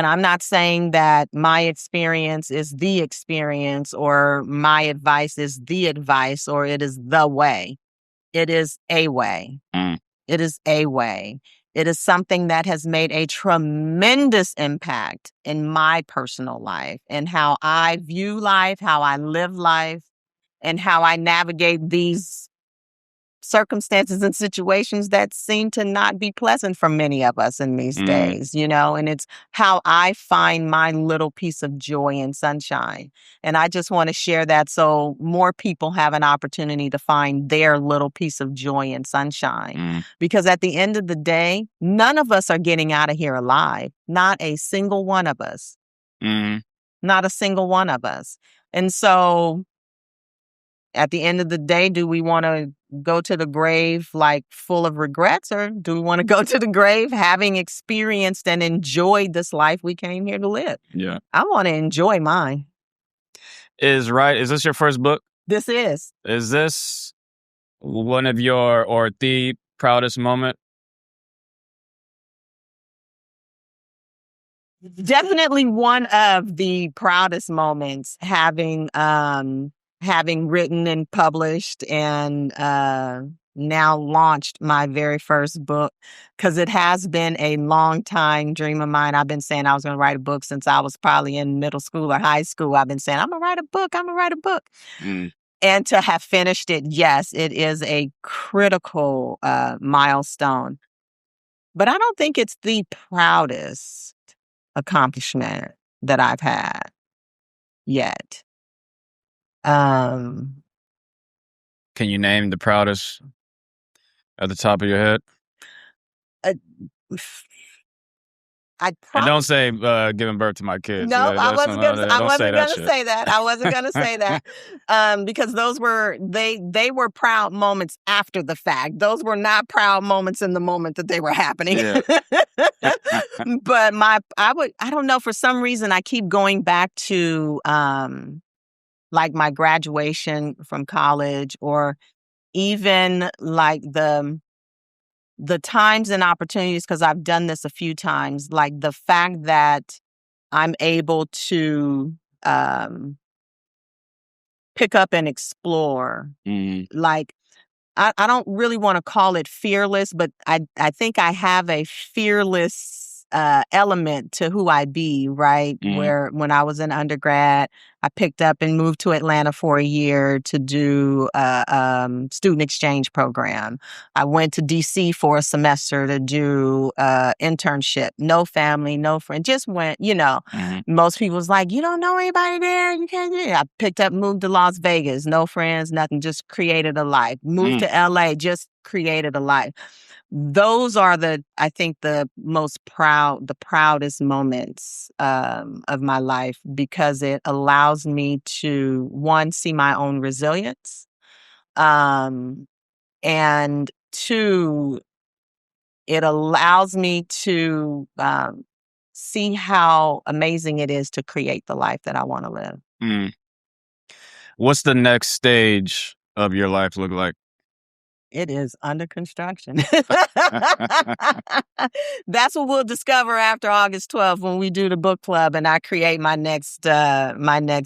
I'm not saying that my experience is the experience or my advice is the advice or it is the way. It is a way. It is a way. It is something that has made a tremendous impact in my personal life and how I view life, how I live life, and how I navigate these circumstances and situations that seem to not be pleasant for many of us in these days, and it's how I find my little piece of joy and sunshine. And I just want to share that so more people have an opportunity to find their little piece of joy and sunshine. Because at the end of the day, none of us are getting out of here alive. Not a single one of us. Not a single one of us. And so at the end of the day, do we want to go to the grave like full of regrets, or do we want to go to the grave having experienced and enjoyed this life we came here to live? Yeah. I want to enjoy mine. Is this your first book? This is. Is this one of or the proudest moment? Definitely one of the proudest moments, having written and published and now launched my very first book, because it has been a long time dream of mine. I've been saying I was going to write a book since I was probably in middle school or high school. I've been saying, I'm going to write a book. I'm going to write a book. And to have finished it, yes, it is a critical milestone. But I don't think it's the proudest accomplishment that I've had yet. Can you name the proudest at the top of your head? And don't say giving birth to my kids. No, I wasn't gonna say that. I wasn't gonna say that. Because those were they were proud moments after the fact. Those were not proud moments in the moment that they were happening. Yeah. But I don't know, for some reason I keep going back to like my graduation from college, or even like the times and opportunities, because I've done this a few times, like the fact that I'm able to pick up and explore. Like, I don't really want to call it fearless, but I think I have a fearless element to who I be, right? Where when I was in undergrad, I picked up and moved to Atlanta for a year to do a student exchange program. I went to DC for a semester to do internship. No family, no friend, just went, most people was like, you don't know anybody there, you can't do it. I picked up, moved to Las Vegas, no friends, nothing, just created a life. Moved to LA, just created a life. Those are I think the proudest moments of my life, because it allows me to, one, see my own resilience, and two, it allows me to see how amazing it is to create the life that I want to live. What's the next stage of your life look like? It is under construction. That's what we'll discover after August 12th when we do the book club and I create my next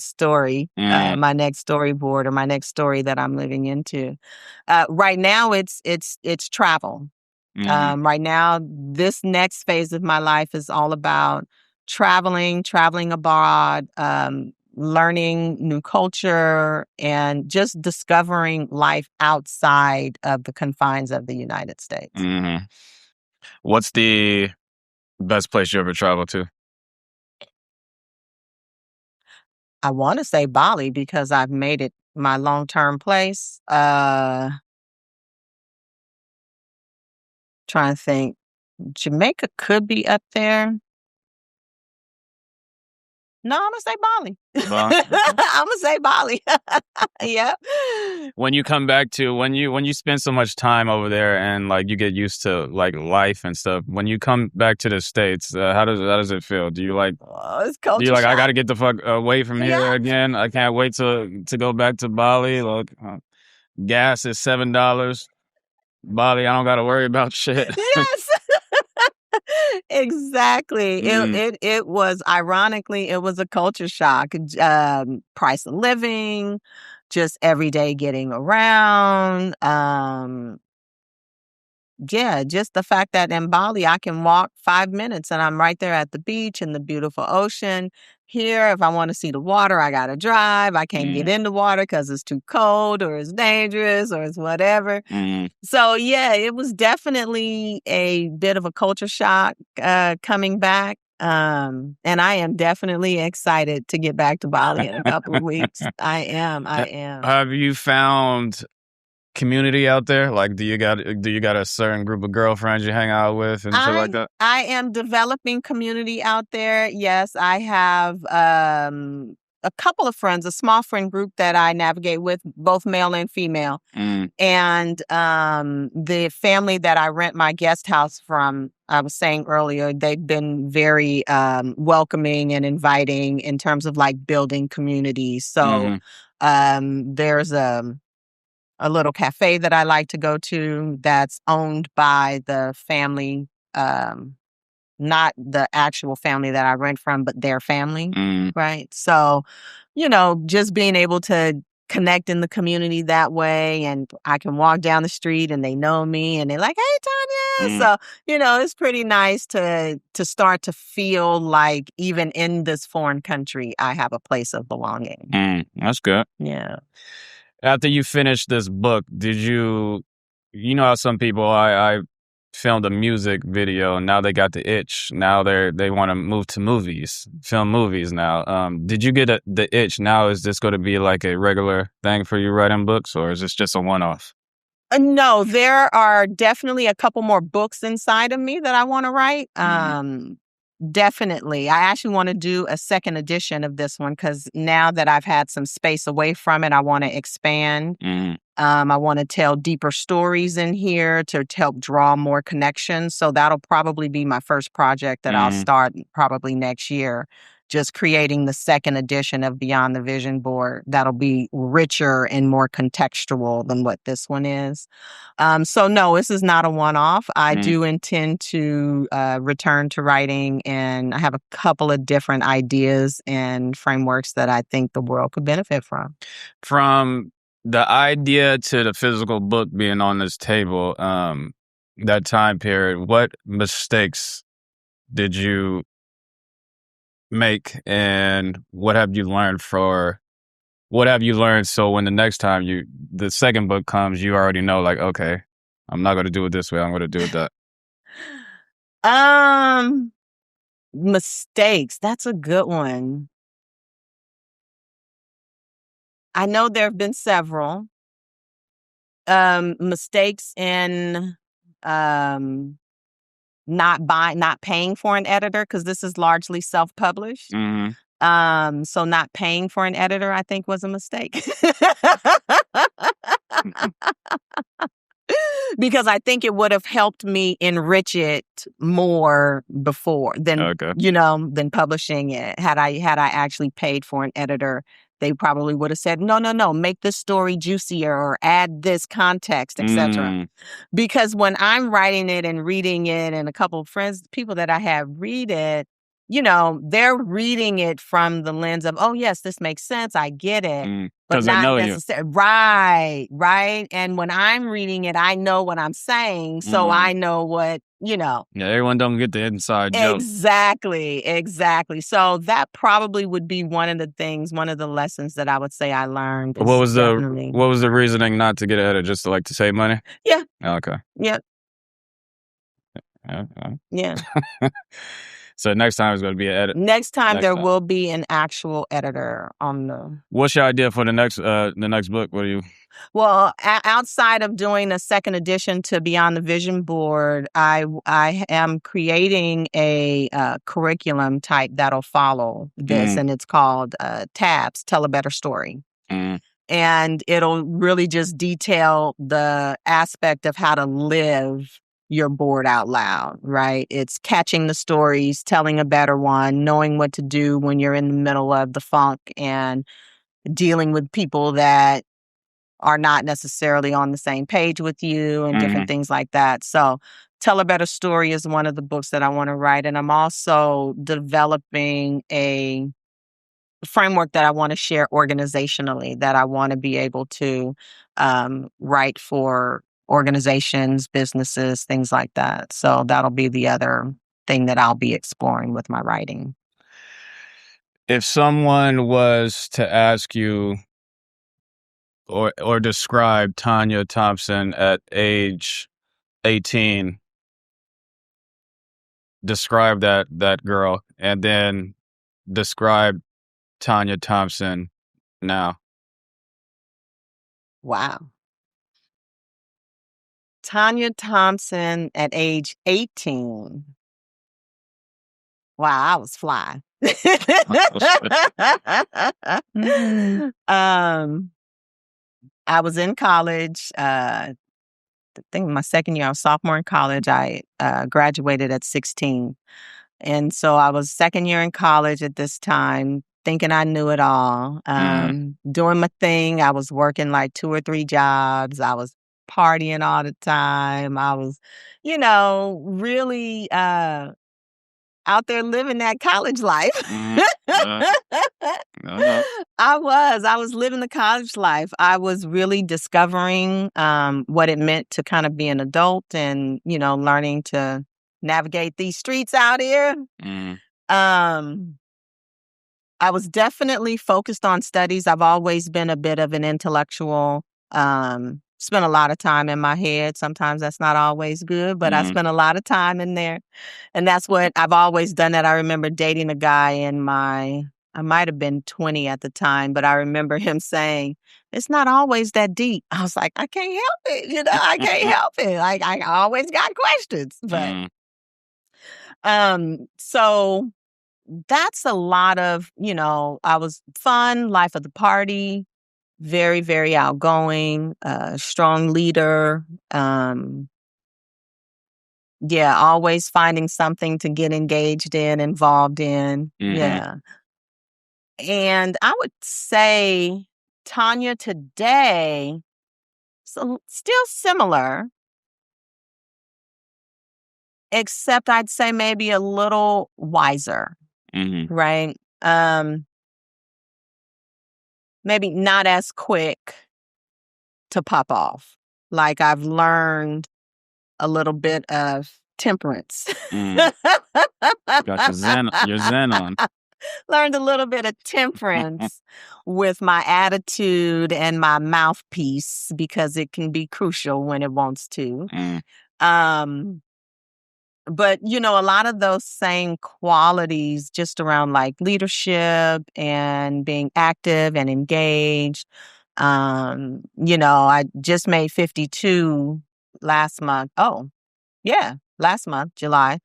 story, my next storyboard, or my next story that I'm living into. Right now, it's travel. Right now, this next phase of my life is all about traveling abroad, learning new culture, and just discovering life outside of the confines of the United States. What's the best place you ever traveled to? I want to say Bali, because I've made it my long-term place. Trying to think. Jamaica could be up there. No, I'm gonna say Bali. I'm gonna say Bali. Yeah. When you come back to when you spend so much time over there and like you get used to like life and stuff, when you come back to the States, how does it feel? Do you like? It's culture do you like? shock. I got to get the fuck away from here again. I can't wait to go back to Bali. Look, gas is $7. Bali, I don't got to worry about shit. Yes. Exactly. It was, ironically, it was a culture shock. Price of living, just every day getting around. Just the fact that in Bali I can walk 5 minutes and I'm right there at the beach and the beautiful ocean. Here, if I want to see the water, I gotta drive. I can't get in the water because it's too cold, or it's dangerous, or it's whatever. So yeah, it was definitely a bit of a culture shock coming back. And I am definitely excited to get back to Bali in a couple of weeks. I am. Have you found community out there? Like, do you got a certain group of girlfriends you hang out with and shit like that? I am developing community out there. Yes, I have a couple of friends, a small friend group that I navigate with, both male and female. And the family that I rent my guest house from, I was saying earlier, they've been very welcoming and inviting in terms of like building community. So there's a little cafe that I like to go to that's owned by the family, not the actual family that I rent from, but their family, right? So, just being able to connect in the community that way, and I can walk down the street and they know me and they're like, "Hey, Tanya." So, it's pretty nice to start to feel like even in this foreign country, I have a place of belonging. That's good. Yeah. After you finished this book, did you know how some people, I filmed a music video and now they got the itch. Now they want to move to movies, film movies now. Did you get the itch? Now is this going to be like a regular thing for you writing books, or is this just a one-off? No, there are definitely a couple more books inside of me that I want to write. Definitely. I actually want to do a second edition of this one because now that I've had some space away from it, I want to expand. I want to tell deeper stories in here to help draw more connections. So that'll probably be my first project that I'll start probably next year. Just creating the second edition of Beyond the Vision Board that'll be richer and more contextual than what this one is. So no, this is not a one-off. I do intend to return to writing, and I have a couple of different ideas and frameworks that I think the world could benefit from. From the idea to the physical book being on this table, that time period, what mistakes did you make, and what have you learned so when the next time the second book comes, you already know, like, okay, I'm not going to do it this way, I'm going to do it that. Mistakes, that's a good one. I know there have been several mistakes in not paying for an editor, because this is largely self-published. So not paying for an editor, I think, was a mistake. Because I think it would have helped me enrich it more before than publishing it. Had I actually paid for an editor, they probably would have said, no, make this story juicier or add this context, etc. Because when I'm writing it and reading it, and a couple of people that I have read it, they're reading it from the lens of, oh, yes, this makes sense. I get it. But not necessarily. Right. And when I'm reading it, I know what I'm saying. So I know what, Yeah, everyone don't get the inside joke. Exactly. So that probably would be one of the lessons that I would say I learned. What was the reasoning not to get an editor? Just to save money? Yeah. Okay. Yeah. Yeah. So next time it's going to be an editor. Next time there will be an actual editor on the. What's your idea for the next book? What do you? Well, outside of doing a second edition to Beyond the Vision Board, I am creating a curriculum type that'll follow this, and it's called TABS, Tell a Better Story. And it'll really just detail the aspect of how to live your board out loud, right? It's catching the stories, telling a better one, knowing what to do when you're in the middle of the funk, and dealing with people that are not necessarily on the same page with you, and different things like that. So Tell a Better Story is one of the books that I want to write. And I'm also developing a framework that I want to share organizationally, that I want to be able to write for organizations, businesses, things like that. So that'll be the other thing that I'll be exploring with my writing. If someone was to ask you or describe Tanya Thompson at age 18, describe that girl, and then describe Tanya Thompson now. Wow. Tanya Thompson at age 18. Wow, I was fly. I was in college. I think my second year, I was sophomore in college. I graduated at 16. And so I was second year in college at this time, thinking I knew it all. Doing my thing. I was working like 2 or 3 jobs. I was partying all the time. I was, really out there living that college life. I was living the college life. I was really discovering what it meant to kind of be an adult, and, learning to navigate these streets out here. I was definitely focused on studies. I've always been a bit of an intellectual, spent a lot of time in my head. Sometimes that's not always good, but I spent a lot of time in there. And that's what I've always done. That I remember dating a guy I might have been 20 at the time, but I remember him saying, it's not always that deep. I was like, I can't help it. I can't help it. Like, I always got questions. But So that's a lot of, I was fun, life of the party, very, very outgoing, strong leader. Yeah, always finding something to get engaged in, involved in. Yeah. And I would say Tanya today, so still similar, except I'd say maybe a little wiser, right? Maybe not as quick to pop off. Like I've learned a little bit of temperance. Got your zen on. Learned a little bit of temperance with my attitude and my mouthpiece because it can be crucial when it wants to. But, a lot of those same qualities just around like leadership and being active and engaged. I just made 52 last month. Oh, yeah, last month, July.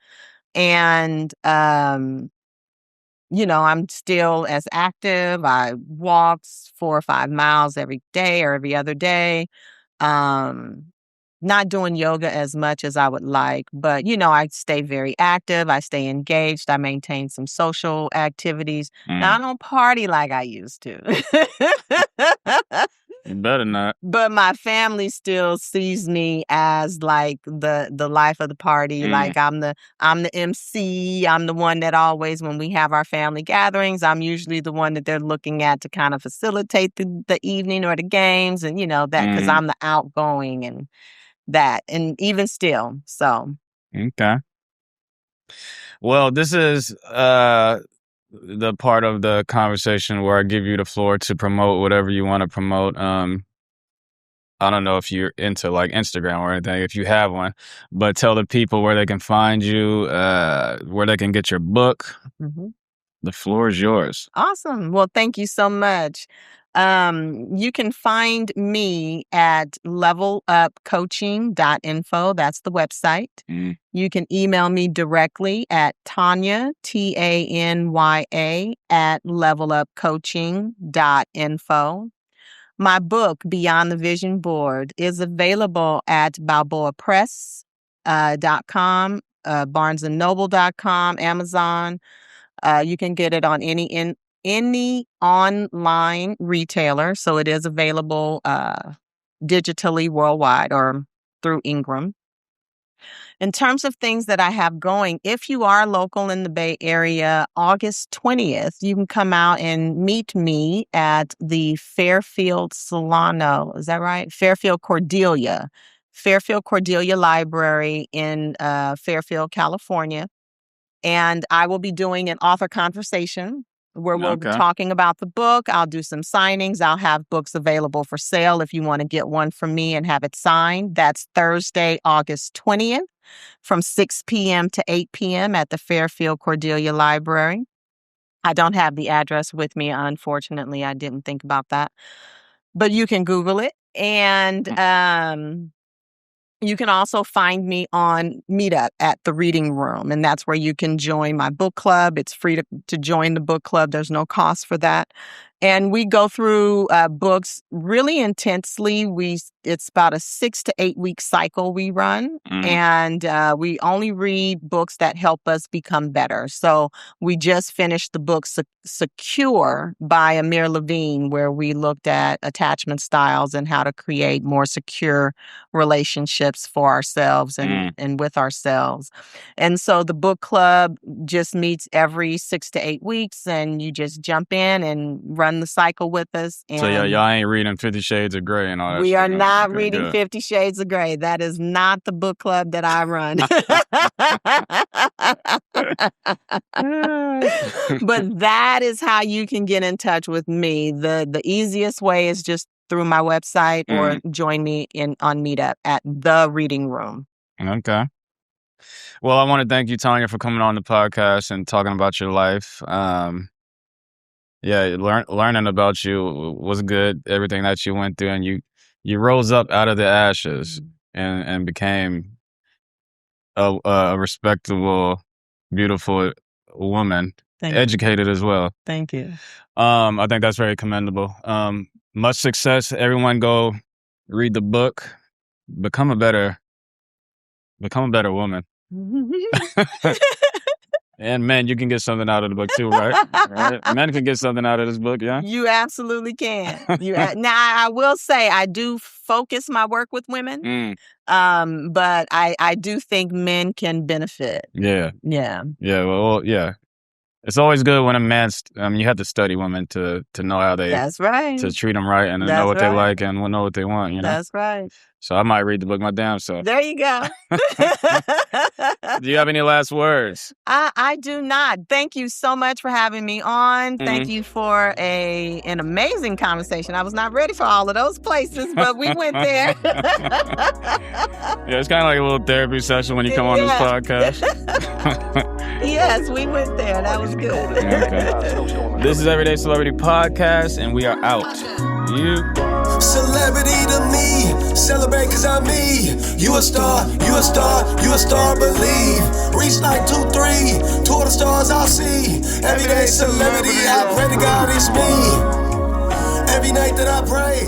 And, I'm still as active. I walk 4 or 5 miles every day or every other day. Not doing yoga as much as I would like, but I stay very active. I stay engaged. I maintain some social activities. Now, I don't party like I used to. You better not. But my family still sees me as like the life of the party. Like I'm the MC. I'm the one that always, when we have our family gatherings, I'm usually the one that they're looking at to kind of facilitate the evening or the games, and that because I'm the outgoing and that, and even still. So okay. Well, this is the part of the conversation where I give you the floor to promote whatever you want to promote. I don't know if you're into like Instagram or anything, if you have one, but tell the people where they can find you, where they can get your book. The floor is yours. Awesome. Well, thank you so much. You can find me at levelupcoaching.info. That's the website. You can email me directly at Tanya, Tanya, at levelupcoaching.info. My book, Beyond the Vision Board, is available at balboapress.com, barnesandnoble.com, Amazon. You can get it on any online retailer. So it is available digitally worldwide or through Ingram. In terms of things that I have going, if you are local in the Bay Area, August 20th, you can come out and meet me at the Fairfield Solano. Is that right? Fairfield Cordelia Library in Fairfield, California. And I will be doing an author conversation where we'll be talking about the book. I'll do some signings. I'll have books available for sale if you want to get one from me and have it signed. That's Thursday, August 20th from 6 p.m. to 8 p.m. at the Fairfield Cordelia Library. I don't have the address with me, unfortunately. I didn't think about that. But you can Google it. And you can also find me on Meetup at the Reading Room, and that's where you can join my book club. It's free to join the book club. There's no cost for that. And we go through books really intensely. It's about a 6 to 8 week cycle we run, and we only read books that help us become better. So we just finished the book Secure by Amir Levine, where we looked at attachment styles and how to create more secure relationships for ourselves and with ourselves. And so the book club just meets every 6 to 8 weeks, and you just jump in and run the cycle with us. And so y'all ain't reading 50 Shades of Grey and all that. We are not reading 50 Shades of Grey. That is not the book club that I run. But that is how you can get in touch with me. The easiest way is just through my website or join me on Meetup at the Reading Room. Okay. Well, I want to thank you, Tanya, for coming on the podcast and talking about your life. Learning about you was good. Everything that you went through, and you rose up out of the ashes and became a respectable beautiful woman, Thank educated you. as well. Thank you. I think that's very commendable. Much success. Everyone go read the book. Become a better woman. And men, you can get something out of the book too, right? Right? Men can get something out of this book, yeah? You absolutely can. Now, I will say I do focus my work with women, but I do think men can benefit. Yeah. Yeah. Yeah, well, yeah. It's always good when a man's, you have to study women to know how they, That's right. to treat them right and to know what they like and know what they want, you know? That's right. So I might read the book my damn self. There you go. Do you have any last words? I do not. Thank you so much for having me on. Thank you for an amazing conversation. I was not ready for all of those places, but we went there. Yeah, it's kind of like a little therapy session when you come on this podcast. Yes, we went there. That was good. Okay. This is Everyday Celebrity Podcast, and we are out. You. Celebrity to me, celebrate cause I'm me. You a star, you a star, you a star, believe. Reach like 2-3, to all the stars I'll see. Everyday celebrity, I pray to God it's me. Every night that I pray